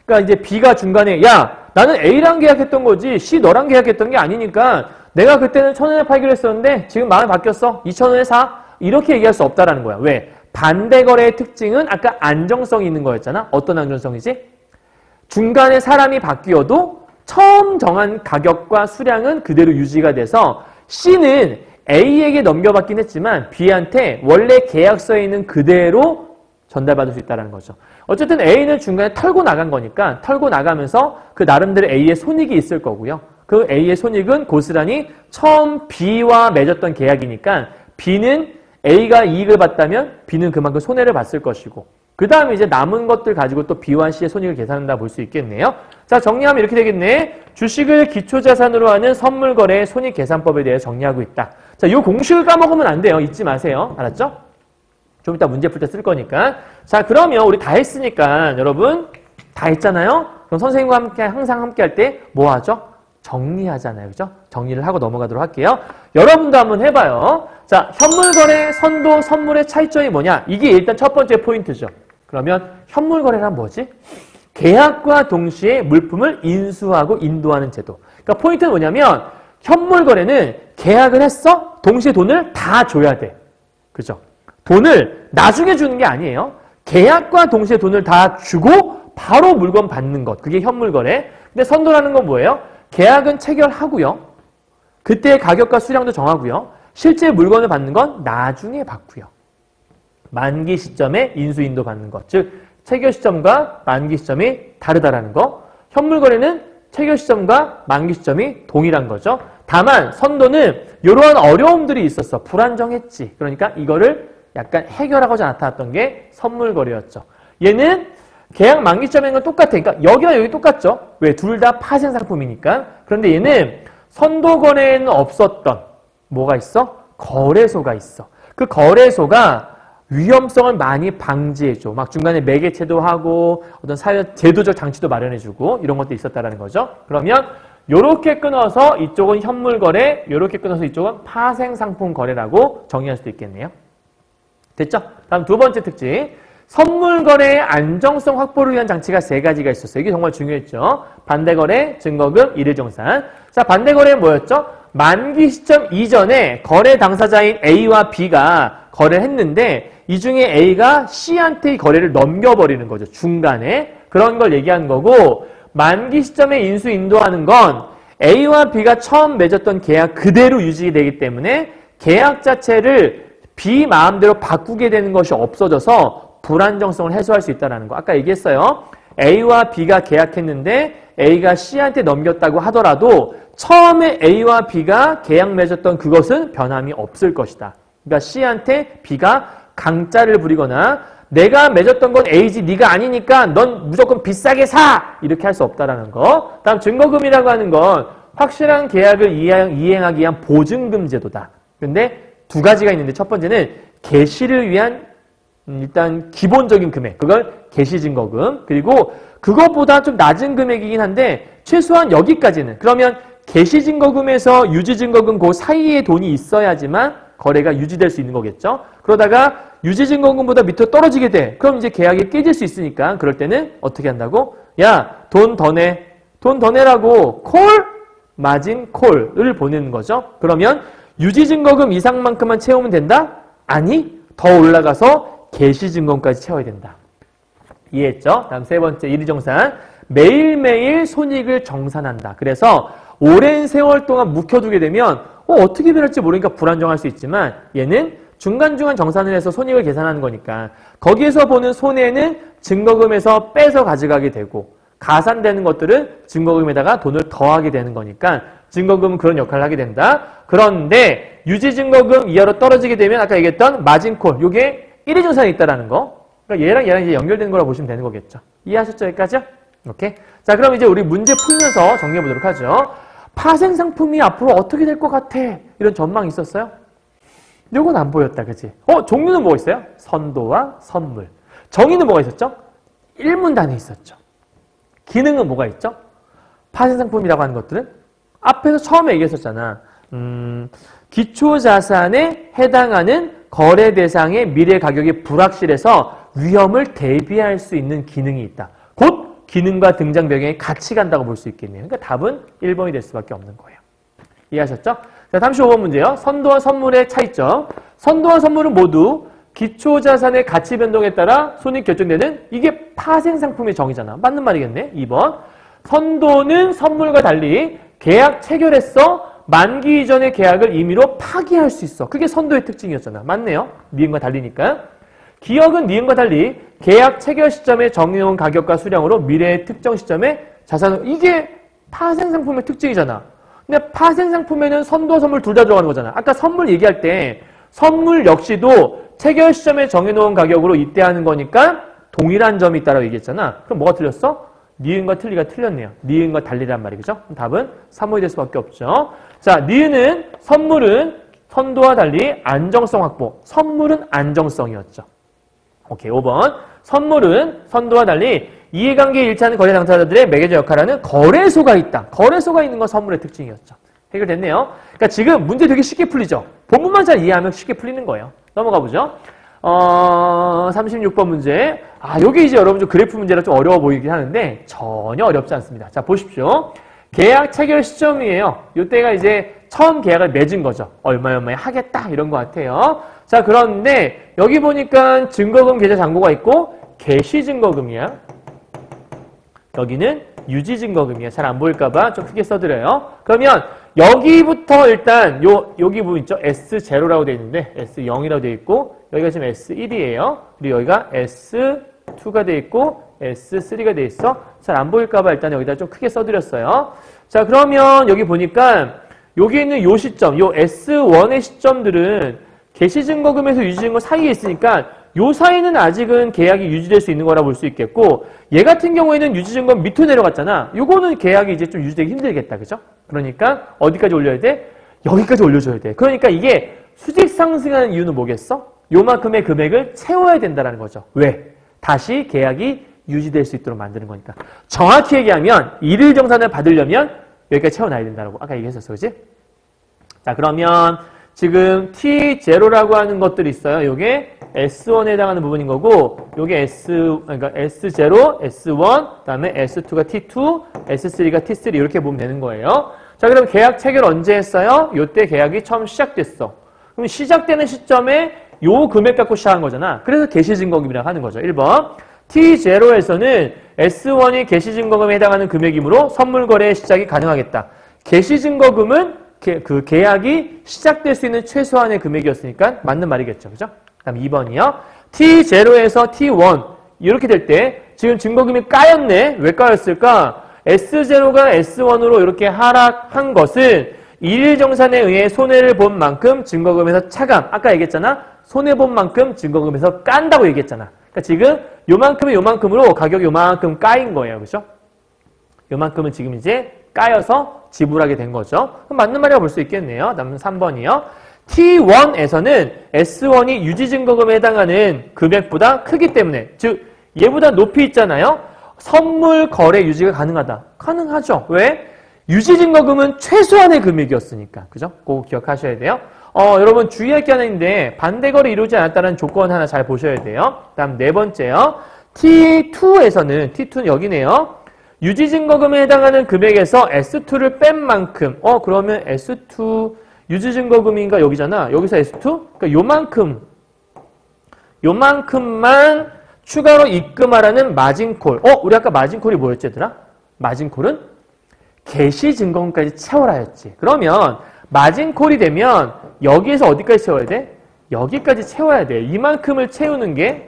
[SPEAKER 1] 그러니까 이제 B가 중간에 야, 나는 A랑 계약했던 거지 C 너랑 계약했던 게 아니니까 내가 그때는 1,000원에 팔기로 했었는데 지금 마음이 바뀌었어. 2,000원에 사. 이렇게 얘기할 수 없다라는 거야. 왜? 반대 거래의 특징은 아까 안정성이 있는 거였잖아. 어떤 안정성이지? 중간에 사람이 바뀌어도 처음 정한 가격과 수량은 그대로 유지가 돼서 C는 A에게 넘겨받긴 했지만 B한테 원래 계약서에 있는 그대로 전달받을 수 있다는 거죠. 어쨌든 A는 중간에 털고 나간 거니까 털고 나가면서 그 나름대로 A의 손익이 있을 거고요. 그 A의 손익은 고스란히 처음 B와 맺었던 계약이니까 B는 A가 이익을 봤다면 B는 그만큼 손해를 봤을 것이고 그 다음에 이제 남은 것들 가지고 또 B와 C의 손익을 계산한다 볼 수 있겠네요. 자, 정리하면 이렇게 되겠네. 주식을 기초자산으로 하는 선물거래의 손익계산법에 대해 정리하고 있다. 자, 이 공식을 까먹으면 안 돼요. 잊지 마세요. 알았죠? 좀 이따 문제 풀 때 쓸 거니까. 자, 그러면 우리 다 했으니까 여러분 다 했잖아요? 그럼 선생님과 함께 항상 함께 할 때 뭐 하죠? 정리하잖아요. 그죠? 정리를 하고 넘어가도록 할게요. 여러분도 한번 해봐요. 자, 현물거래, 선도, 선물의 차이점이 뭐냐? 이게 일단 첫 번째 포인트죠. 그러면 현물거래란 뭐지? 계약과 동시에 물품을 인수하고 인도하는 제도. 그러니까 포인트는 뭐냐면 현물거래는 계약을 했어? 동시에 돈을 다 줘야 돼. 그죠? 돈을 나중에 주는 게 아니에요. 계약과 동시에 돈을 다 주고 바로 물건 받는 것. 그게 현물거래. 근데 선도라는 건 뭐예요? 계약은 체결하고요. 그때 가격과 수량도 정하고요. 실제 물건을 받는 건 나중에 받고요. 만기 시점에 인수인도 받는 것. 즉 체결 시점과 만기 시점이 다르다라는 거. 현물거래는 체결 시점과 만기 시점이 동일한 거죠. 다만 선도는 이러한 어려움들이 있었어. 불안정했지. 그러니까 이거를 약간 해결하고자 나타났던 게 선물거래였죠. 얘는 계약 만기 시점인 건 똑같아. 그러니까 여기랑 여기 똑같죠. 왜? 둘 다 파생 상품이니까. 그런데 얘는 선도거래에는 없었던 뭐가 있어? 거래소가 있어. 그 거래소가 위험성을 많이 방지해줘. 막 중간에 매개체도 하고 어떤 제도적 장치도 마련해주고 이런 것도 있었다라는 거죠. 그러면 요렇게 끊어서 이쪽은 현물거래, 요렇게 끊어서 이쪽은 파생상품 거래라고 정의할 수도 있겠네요. 됐죠? 다음 두 번째 특징. 선물거래의 안정성 확보를 위한 장치가 세 가지가 있었어요. 이게 정말 중요했죠. 반대거래, 증거금, 일회정산. 자, 반대거래는 뭐였죠? 만기 시점 이전에 거래 당사자인 A와 B가 거래를 했는데 이 중에 A가 C한테 이 거래를 넘겨버리는 거죠. 중간에. 그런 걸 얘기하는 거고 만기 시점에 인수 인도하는 건 A와 B가 처음 맺었던 계약 그대로 유지되기 때문에 계약 자체를 B 마음대로 바꾸게 되는 것이 없어져서 불안정성을 해소할 수 있다는 거. 아까 얘기했어요. A와 B가 계약했는데 A가 C한테 넘겼다고 하더라도 처음에 A와 B가 계약 맺었던 그것은 변함이 없을 것이다. 그러니까 C한테 B가 강짜를 부리거나 내가 맺었던 건 A지 네가 아니니까 넌 무조건 비싸게 사! 이렇게 할 수 없다는 거. 다음 증거금이라고 하는 건 확실한 계약을 이행하기 위한 보증금 제도다. 근데 두 가지가 있는데 첫 번째는 개시를 위한 일단 기본적인 금액, 그걸 개시증거금. 그리고 그것보다 좀 낮은 금액이긴 한데 최소한 여기까지는. 그러면 개시증거금에서 유지증거금 그 사이에 돈이 있어야지만 거래가 유지될 수 있는 거겠죠. 그러다가 유지증거금보다 밑으로 떨어지게 돼. 그럼 이제 계약이 깨질 수 있으니까 그럴 때는 어떻게 한다고? 야, 돈 더 내. 돈 더 내라고 콜, 마진 콜을 보내는 거죠. 그러면 유지증거금 이상만큼만 채우면 된다? 아니, 더 올라가서 개시증거금까지 채워야 된다. 이해했죠? 다음 세 번째, 일의정산. 매일매일 손익을 정산한다. 그래서 오랜 세월 동안 묵혀두게 되면 어떻게 변할지 모르니까 불안정할 수 있지만 얘는 중간중간 정산을 해서 손익을 계산하는 거니까 거기에서 보는 손해는 증거금에서 빼서 가져가게 되고 가산되는 것들은 증거금에다가 돈을 더하게 되는 거니까 증거금은 그런 역할을 하게 된다. 그런데 유지증거금 이하로 떨어지게 되면 아까 얘기했던 마진콜, 요게 일회정산이 있다라는 거. 그러니까 얘랑 이제 연결되는 거라고 보시면 되는 거겠죠. 이해하셨죠? 여기까지요? 오케이. 자, 그럼 이제 우리 문제 풀면서 정리해 보도록 하죠. 파생 상품이 앞으로 어떻게 될 것 같아? 이런 전망이 있었어요? 요건 안 보였다, 그치? 종류는 뭐가 있어요? 선도와 선물. 정의는 뭐가 있었죠? 일문단에 있었죠. 기능은 뭐가 있죠? 파생 상품이라고 하는 것들은 앞에서 처음에 얘기했었잖아. 기초자산에 해당하는 거래 대상의 미래 가격이 불확실해서 위험을 대비할 수 있는 기능이 있다. 곧 기능과 등장 배경이 같이 간다고 볼 수 있겠네요. 그러니까 답은 1번이 될 수밖에 없는 거예요. 이해하셨죠? 자, 35번 문제요. 선도와 선물의 차이점. 선도와 선물은 모두 기초자산의 가치 변동에 따라 손익 결정되는 이게 파생상품의 정의잖아. 맞는 말이겠네. 2번. 선도는 선물과 달리 계약 체결했어. 만기 이전의 계약을 임의로 파기할 수 있어. 그게 선도의 특징이었잖아. 맞네요. 니은과 달리니까. 기억은 니은과 달리 계약 체결 시점에 정해놓은 가격과 수량으로 미래의 특정 시점에 자산을 이게 파생상품의 특징이잖아. 근데 파생상품에는 선도와 선물 둘 다 들어가는 거잖아. 아까 선물 얘기할 때 선물 역시도 체결 시점에 정해놓은 가격으로 입대하는 거니까 동일한 점이 있다라고 얘기했잖아. 그럼 뭐가 틀렸어? 니은과 틀리가 틀렸네요. 니은과 달리란 말이 그죠? 답은 3번이 될 수밖에 없죠. 자, 니은은 선물은 선도와 달리 안정성 확보. 선물은 안정성이었죠. 오케이, 5번. 선물은 선도와 달리 이해관계에 일치하는 거래 당사자들의 매개자 역할을 하는 거래소가 있다. 거래소가 있는 건 선물의 특징이었죠. 해결됐네요. 그러니까 지금 문제 되게 쉽게 풀리죠. 본문만 잘 이해하면 쉽게 풀리는 거예요. 넘어가 보죠. 36번 문제. 요게 이제 여러분 좀 그래프 문제라 좀 어려워 보이긴 하는데 전혀 어렵지 않습니다. 자, 보십시오. 계약 체결 시점이에요. 이때가 이제 처음 계약을 맺은 거죠. 얼마에 하겠다 이런 것 같아요. 자, 그런데 여기 보니까 증거금 계좌 잔고가 있고 개시 증거금이야. 여기는 유지 증거금이야. 잘 안 보일까봐 좀 크게 써드려요. 그러면 여기부터 일단 여기 부분 있죠? S0라고 되어 있는데 S0이라고 되어 있고 여기가 지금 S1이에요. 그리고 여기가 S2가 되어 있고 S3가 되어 있어. 잘 안 보일까봐 일단 여기다 좀 크게 써드렸어요. 자, 그러면 여기 보니까 여기 있는 요 시점, 요 S1의 시점들은 개시증거금에서 유지증거 사이에 있으니까 요 사이는 아직은 계약이 유지될 수 있는 거라 볼 수 있겠고 얘 같은 경우에는 유지증거 밑으로 내려갔잖아. 요거는 계약이 이제 좀 유지되기 힘들겠다. 그죠? 그러니까 어디까지 올려야 돼? 여기까지 올려줘야 돼. 그러니까 이게 수직 상승하는 이유는 뭐겠어? 요만큼의 금액을 채워야 된다는 거죠. 왜? 다시 계약이 유지될 수 있도록 만드는 거니까. 정확히 얘기하면 일일 정산을 받으려면 여기까지 채워놔야 된다고 아까 얘기했었어. 그지? 자, 그러면 지금 T0라고 하는 것들이 있어요. 요게 S1에 해당하는 부분인 거고 요게 그러니까 S0, S1, 그다음에 S2가 T2, S3가 T3 이렇게 보면 되는 거예요. 자, 그럼 계약 체결 언제 했어요? 요때 계약이 처음 시작됐어. 그럼 시작되는 시점에 요 금액 갖고 시작한 거잖아. 그래서 개시증거금이라고 하는 거죠. 1번. T0에서는 S1이 개시증거금에 해당하는 금액이므로 선물 거래의 시작이 가능하겠다. 개시증거금은 그 계약이 시작될 수 있는 최소한의 금액이었으니까 맞는 말이겠죠. 그죠? 그다음 2번이요. T0에서 T1 이렇게 될 때 지금 증거금이 까였네. 왜 까였을까? S0가 S1으로 이렇게 하락한 것은 일일정산에 의해 손해를 본 만큼 증거금에서 차감. 아까 얘기했잖아. 손해본 만큼 증거금에서 깐다고 얘기했잖아. 그러니까 지금 요만큼에 요만큼으로 가격이 요만큼 까인 거예요. 그죠? 요만큼은 지금 이제 까여서 지불하게 된 거죠. 그럼 맞는 말이라고 볼 수 있겠네요. 다음 3번이요. T1에서는 S1이 유지증거금에 해당하는 금액보다 크기 때문에 즉 얘보다 높이 있잖아요. 선물 거래 유지가 가능하다. 가능하죠. 왜? 유지증거금은 최소한의 금액이었으니까. 그죠? 그거 기억하셔야 돼요. 여러분 주의할 게 하나 있는데 반대거래 이루지 않았다는 조건 하나 잘 보셔야 돼요. 다음 네 번째요. T2는 여기네요. 유지증거금에 해당하는 금액에서 S2를 뺀 만큼 그러면 S2 유지증거금인가 여기잖아. 여기서 S2? 그러니까 요만큼만 추가로 입금하라는 마진콜. 우리 아까 마진콜이 뭐였지 얘들아? 마진콜은 개시증거금까지 채워라였지. 그러면 마진콜이 되면 여기에서 어디까지 채워야 돼? 여기까지 채워야 돼. 이만큼을 채우는 게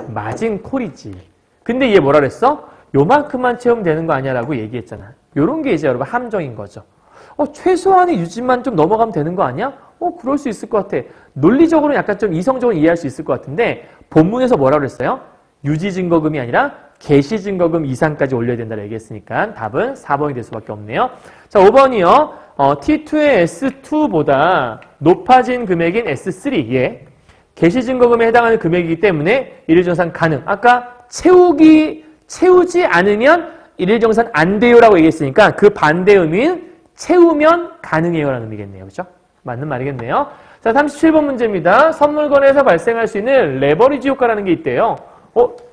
[SPEAKER 1] 마진콜이지. 근데 얘 뭐라 그랬어? 요만큼만 채우면 되는 거 아니야 라고 얘기했잖아. 요런 게 이제 여러분 함정인 거죠. 최소한의 유지만 좀 넘어가면 되는 거 아니야? 그럴 수 있을 것 같아. 논리적으로는 약간 좀 이성적으로 이해할 수 있을 것 같은데 본문에서 뭐라 그랬어요? 유지증거금이 아니라 개시증거금 이상까지 올려야 된다고 얘기했으니까 답은 4번이 될 수밖에 없네요. 자, 5번이요. T2의 S2보다 높아진 금액인 S3. 예. 개시증거금에 해당하는 금액이기 때문에 일일정산 가능. 아까 채우지 않으면 일일정산 안 돼요라고 얘기했으니까 그 반대 의미는 채우면 가능해요라는 의미겠네요. 그렇죠? 맞는 말이겠네요. 자, 37번 문제입니다. 선물 거래에서 발생할 수 있는 레버리지 효과라는 게 있대요.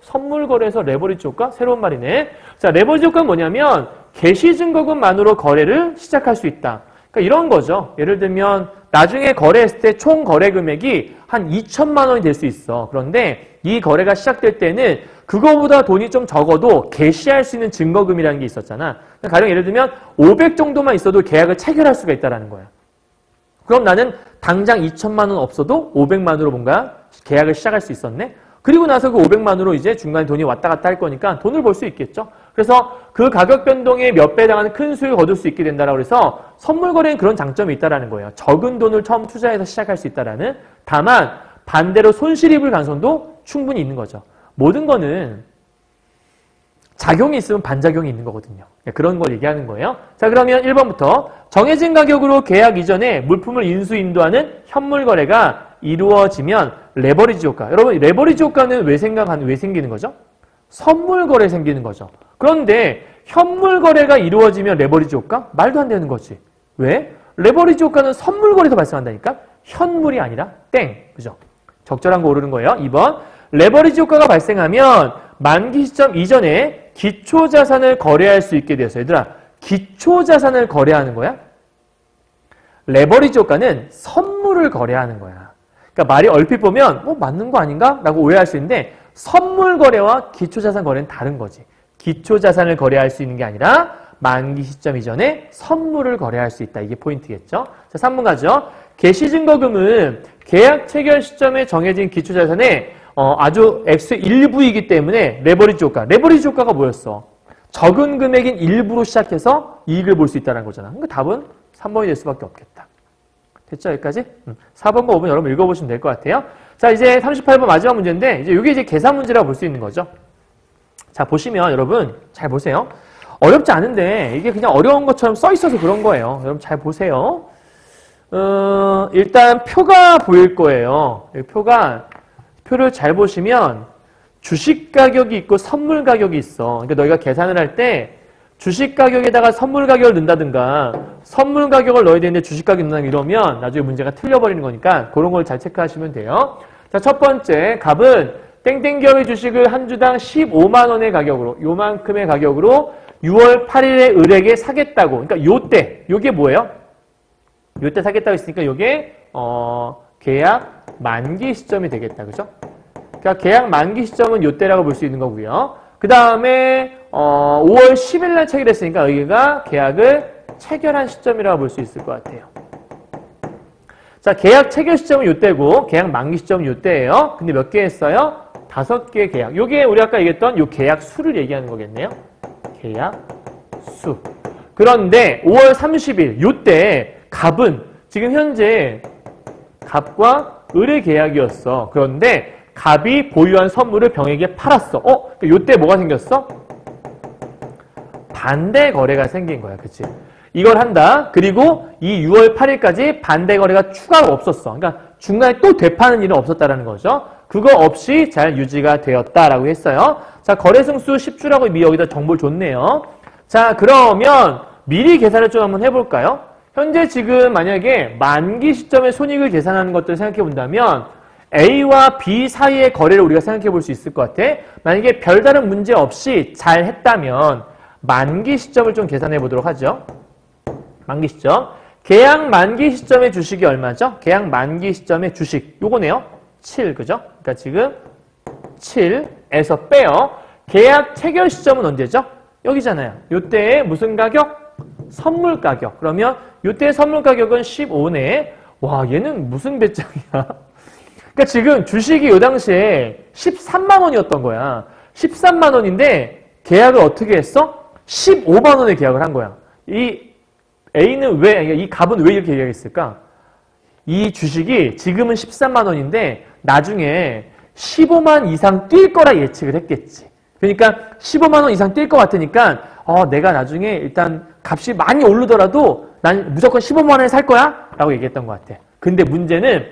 [SPEAKER 1] 선물 거래에서 레버리지 효과? 새로운 말이네. 자, 레버리지 효과는 뭐냐면 개시증거금만으로 거래를 시작할 수 있다. 그러니까 이런 거죠. 예를 들면 나중에 거래했을 때 총 거래 금액이 한 2천만 원이 될 수 있어. 그런데 이 거래가 시작될 때는 그거보다 돈이 좀 적어도 개시할 수 있는 증거금이라는 게 있었잖아. 가령 예를 들면 500 정도만 있어도 계약을 체결할 수가 있다는 거야. 그럼 나는 당장 2천만 원 없어도 500만으로 뭔가 계약을 시작할 수 있었네. 그리고 나서 그 500만으로 이제 중간에 돈이 왔다 갔다 할 거니까 돈을 벌 수 있겠죠. 그래서 그 가격 변동에 몇 배 당하는 큰 수익을 거둘 수 있게 된다라고 해서 선물 거래는 그런 장점이 있다라는 거예요. 적은 돈을 처음 투자해서 시작할 수 있다라는. 다만 반대로 손실 입을 가능성도 충분히 있는 거죠. 모든 거는 작용이 있으면 반작용이 있는 거거든요. 그런 걸 얘기하는 거예요. 자, 그러면 1번부터 정해진 가격으로 계약 이전에 물품을 인수 인도하는 현물 거래가 이루어지면 레버리지 효과. 여러분, 레버리지 효과는 왜 생기는 거죠? 선물 거래 생기는 거죠. 그런데 현물 거래가 이루어지면 레버리지 효과? 말도 안 되는 거지. 왜? 레버리지 효과는 선물 거래에서 발생한다니까? 현물이 아니라 땡. 그죠? 적절한 거 오르는 거예요. 2번. 레버리지 효과가 발생하면 만기 시점 이전에 기초자산을 거래할 수 있게 되었어요. 얘들아, 기초자산을 거래하는 거야? 레버리지 효과는 선물을 거래하는 거야. 그러니까 말이 얼핏 보면 맞는 거 아닌가? 라고 오해할 수 있는데 선물 거래와 기초자산 거래는 다른 거지. 기초자산을 거래할 수 있는 게 아니라 만기 시점 이전에 선물을 거래할 수 있다. 이게 포인트겠죠. 자, 3번 가죠. 개시증거금은 계약 체결 시점에 정해진 기초자산의 아주 액수의 일부이기 때문에 레버리지 효과. 레버리지 효과가 뭐였어? 적은 금액인 일부로 시작해서 이익을 볼 수 있다는 거잖아. 그러니까 답은 3번이 될 수밖에 없겠다. 됐죠? 여기까지? 4번과 5번 여러분 읽어보시면 될 것 같아요. 자, 이제 38번 마지막 문제인데, 이게 이제 계산 문제라고 볼 수 있는 거죠. 자, 보시면 여러분, 잘 보세요. 어렵지 않은데, 이게 그냥 어려운 것처럼 써 있어서 그런 거예요. 여러분 잘 보세요. 일단 표가 보일 거예요. 표를 잘 보시면 주식 가격이 있고 선물 가격이 있어. 그러니까 너희가 계산을 할 때 주식 가격에다가 선물 가격을 넣는다든가 선물 가격을 넣어야 되는데 주식 가격을 넣는다 이러면 나중에 문제가 틀려버리는 거니까 그런 걸 잘 체크하시면 돼요. 자, 첫 번째 갑은 땡땡겨의 주식을 한 주당 15만 원의 가격으로 요만큼의 가격으로 6월 8일에 을에게 사겠다고. 그러니까 요때 요게 뭐예요? 요때 사겠다고 했으니까 요게 계약 만기 시점이 되겠다. 그죠? 그러니까 계약 만기 시점은 요때라고 볼 수 있는 거고요. 그 다음에 5월 10일 날 체결했으니까 여기가 계약을 체결한 시점이라고 볼 수 있을 것 같아요. 자, 계약 체결 시점은 요때고 계약 만기 시점은 요때예요. 근데 몇 개 했어요? 5개 계약. 요게 우리 아까 얘기했던 요 계약 수를 얘기하는 거겠네요. 계약 수. 그런데 5월 30일 요때 갑은 지금 현재 갑과 을의 계약이었어. 그런데 갑이 보유한 선물을 병에게 팔았어. 요때 뭐가 생겼어? 반대 거래가 생긴 거야. 그치? 이걸 한다. 그리고 이 6월 8일까지 반대 거래가 추가로 없었어. 그러니까 중간에 또 되파는 일은 없었다라는 거죠. 그거 없이 잘 유지가 되었다라고 했어요. 자, 거래 승수 10주라고 미리 여기다 정보를 줬네요. 자, 그러면 미리 계산을 좀 한번 해볼까요? 현재 지금 만약에 만기 시점의 손익을 계산하는 것들을 생각해 본다면 A와 B 사이의 거래를 우리가 생각해 볼 수 있을 것 같아. 만약에 별다른 문제 없이 잘 했다면 만기 시점을 좀 계산해 보도록 하죠. 만기 시점. 계약 만기 시점의 주식이 얼마죠? 계약 만기 시점의 주식. 요거네요. 7, 그죠? 그러니까 지금 7에서 빼요. 계약 체결 시점은 언제죠? 여기잖아요. 요때의 무슨 가격? 선물 가격. 그러면 요때의 선물 가격은 15네. 와, 얘는 무슨 배짱이야. 그러니까 지금 주식이 요 당시에 13만 원이었던 거야. 13만 원인데 계약을 어떻게 했어? 15만 원에 계약을 한 거야. 이 A는 이 갑은 왜 이렇게 계약했을까? 이 주식이 지금은 13만 원인데 나중에 15만 이상 뛸 거라 예측을 했겠지. 그러니까 15만 원 이상 뛸 것 같으니까 내가 나중에 일단 값이 많이 오르더라도 난 무조건 15만 원에 살 거야? 라고 얘기했던 것 같아. 근데 문제는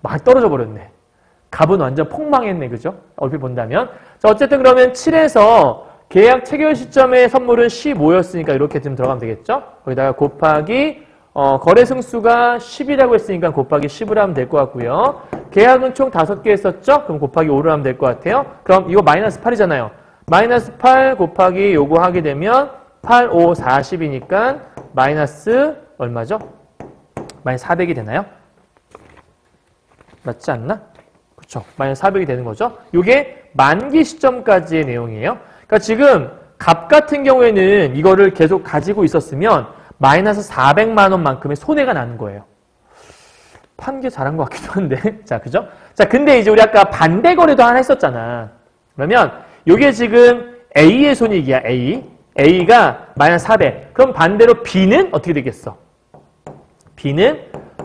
[SPEAKER 1] 막 떨어져 버렸네. 갑은 완전 폭망했네. 그죠? 얼핏 본다면. 자, 어쨌든 그러면 7에서 계약 체결 시점의 선물은 15였으니까 이렇게 좀 들어가면 되겠죠? 거기다가 곱하기 거래 승수가 10이라고 했으니까 곱하기 10을 하면 될 것 같고요. 계약은 총 5개 했었죠? 그럼 곱하기 5를 하면 될 것 같아요. 그럼 이거 마이너스 8이잖아요. -8 곱하기 요거 하게 되면 8, 5, 40이니까 마이너스 얼마죠? 마이너스 400이 되나요? 맞지 않나? 그렇죠. 마이너스 400이 되는 거죠. 이게 만기 시점까지의 내용이에요. 그러니까 지금 값 같은 경우에는 이거를 계속 가지고 있었으면 마이너스 400만 원만큼의 손해가 나는 거예요. 판게 잘한 것 같기도 한데. 자, 그죠? 자, 근데 이제 우리 아까 반대 거래도 하나 했었잖아. 그러면 이게 지금 A의 손익이야, A. A가 마이너스 400. 그럼 반대로 B는 어떻게 되겠어? B는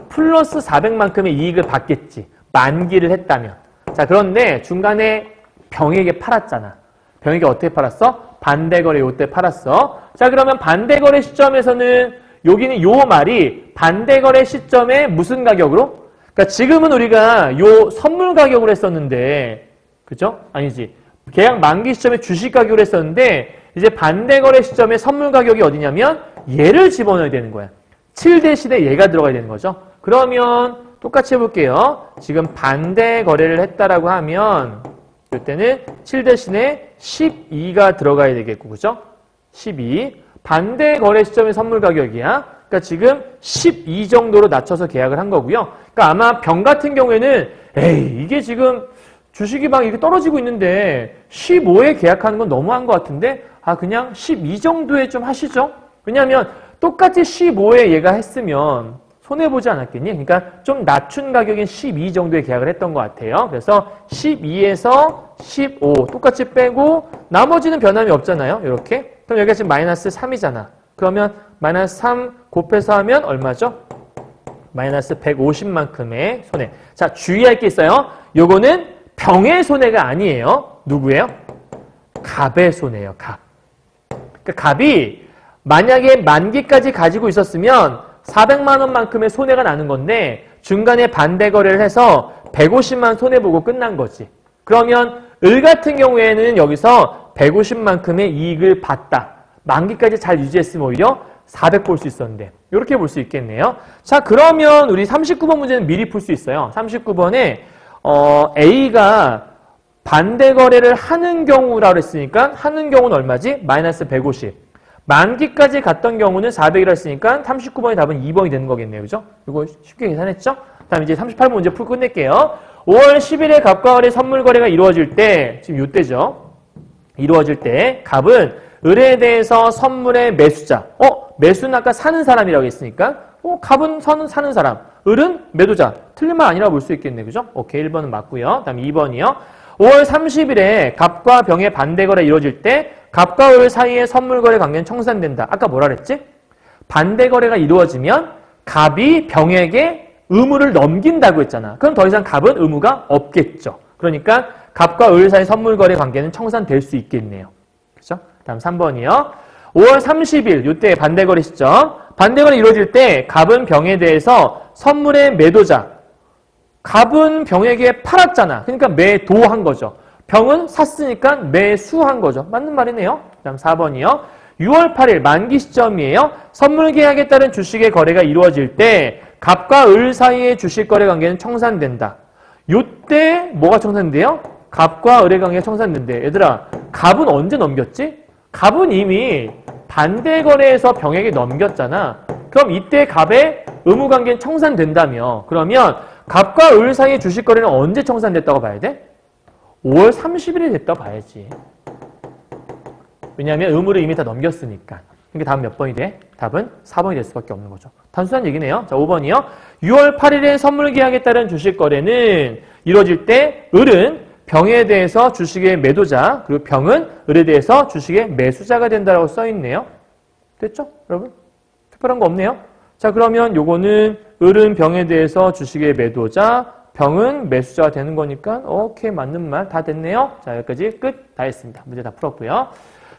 [SPEAKER 1] 플러스 400만큼의 이익을 받겠지. 만기를 했다면. 자, 그런데 중간에 병에게 팔았잖아. 병에게 어떻게 팔았어? 반대거래 요때 팔았어. 자, 그러면 반대거래 시점에서는 여기는 요 말이 반대거래 시점에 무슨 가격으로? 그러니까 지금은 우리가 요 선물 가격으로 했었는데, 그죠? 아니지. 계약 만기 시점에 주식 가격으로 했었는데, 이제 반대거래 시점에 선물 가격이 어디냐면 얘를 집어넣어야 되는 거야. 7 대신에 얘가 들어가야 되는 거죠. 그러면 똑같이 해볼게요. 지금 반대 거래를 했다라고 하면 이때는 7 대신에 12가 들어가야 되겠고, 그죠? 12. 반대 거래 시점의 선물 가격이야. 그러니까 지금 12 정도로 낮춰서 계약을 한 거고요. 그러니까 아마 병 같은 경우에는 에이, 이게 지금 주식이 막 이렇게 떨어지고 있는데 15에 계약하는 건 너무한 것 같은데 그냥 12 정도에 좀 하시죠. 왜냐하면 똑같이 15에 얘가 했으면 손해보지 않았겠니? 그러니까 좀 낮춘 가격인 12 정도에 계약을 했던 것 같아요. 그래서 12에서 15 똑같이 빼고 나머지는 변함이 없잖아요. 이렇게. 그럼 여기가 지금 마이너스 3이잖아. 그러면 마이너스 3 곱해서 하면 얼마죠? 마이너스 150만큼의 손해. 자, 주의할 게 있어요. 요거는 병의 손해가 아니에요. 누구예요? 갑의 손해예요. 갑. 그러니까 갑이 만약에 만기까지 가지고 있었으면 400만 원만큼의 손해가 나는 건데 중간에 반대 거래를 해서 150만 손해보고 끝난 거지. 그러면 을 같은 경우에는 여기서 150만큼의 이익을 봤다. 만기까지 잘 유지했으면 오히려 400 볼 수 있었는데 이렇게 볼 수 있겠네요. 자, 그러면 우리 39번 문제는 미리 풀 수 있어요. 39번에 A가 반대 거래를 하는 경우라고 했으니까 하는 경우는 얼마지? 마이너스 150. 만기까지 갔던 경우는 400이라 했으니까 39번의 답은 2번이 되는 거겠네요. 그죠? 이거 쉽게 계산했죠? 다음 이제 38번 문제 풀 끝낼게요. 5월 10일에 갑과 을의 선물 거래가 이루어질 때, 지금 요때죠? 이루어질 때 갑은 을에 대해서 선물의 매수자. 매수는 아까 사는 사람이라고 했으니까 갑은 사는 사람. 을은 매도자. 틀린 말 아니라고 볼 수 있겠네. 그죠? 오케이. 1번은 맞고요. 다음 2번이요. 5월 30일에 갑과 병의 반대 거래 이루어질 때 갑과 을 사이의 선물 거래 관계는 청산된다. 아까 뭐라 그랬지? 반대 거래가 이루어지면 갑이 병에게 의무를 넘긴다고 했잖아. 그럼 더 이상 갑은 의무가 없겠죠. 그러니까 갑과 을 사이 선물 거래 관계는 청산될 수 있겠네요. 그렇죠? 다음 3번이요. 5월 30일 이때 반대 거래 시점. 반대 거래 이루어질 때 갑은 병에 대해서 선물의 매도자. 갑은 병에게 팔았잖아. 그러니까 매도한 거죠. 병은 샀으니까 매수한 거죠. 맞는 말이네요. 다음 4번이요. 6월 8일 만기 시점이에요. 선물 계약에 따른 주식의 거래가 이루어질 때 갑과 을 사이의 주식 거래 관계는 청산된다. 요때 뭐가 청산돼요? 갑과 을의 관계가 청산된대. 얘들아, 갑은 언제 넘겼지? 갑은 이미 반대 거래에서 병에게 넘겼잖아. 그럼 이때 갑의 의무 관계는 청산된다며. 그러면 갑과 을 사이의 주식 거래는 언제 청산됐다고 봐야 돼? 5월 30일이 됐다고 봐야지. 왜냐하면 의무를 이미 다 넘겼으니까. 그러니까 다음 몇 번이 돼? 답은 4번이 될 수밖에 없는 거죠. 단순한 얘기네요. 자, 5번이요. 6월 8일에 선물 계약에 따른 주식 거래는 이루어질 때 을은 병에 대해서 주식의 매도자, 그리고 병은 을에 대해서 주식의 매수자가 된다고 써있네요. 됐죠? 여러분? 특별한 거 없네요. 자, 그러면 요거는 을은 병에 대해서 주식의 매도자, 병은 매수자가 되는 거니까 오케이, 맞는 말 다 됐네요. 자, 여기까지 끝 다 했습니다. 문제 다 풀었고요.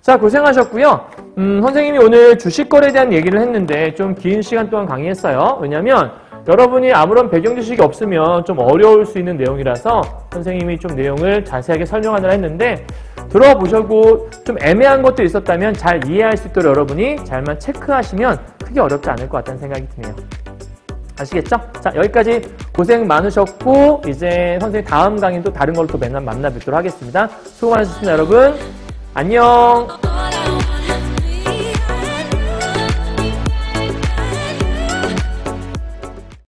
[SPEAKER 1] 자, 고생하셨고요. 선생님이 오늘 주식거래에 대한 얘기를 했는데 좀 긴 시간 동안 강의했어요. 왜냐면 여러분이 아무런 배경 지식이 없으면 좀 어려울 수 있는 내용이라서 선생님이 좀 내용을 자세하게 설명하느라 했는데 들어보시고 좀 애매한 것도 있었다면 잘 이해할 수 있도록 여러분이 잘만 체크하시면 크게 어렵지 않을 것 같다는 생각이 드네요. 아시겠죠? 자, 여기까지 고생 많으셨고 이제 선생님 다음 강의는 또 다른 걸로 또 맨날 만나 뵙도록 하겠습니다. 수고 많으셨습니다, 여러분. 안녕.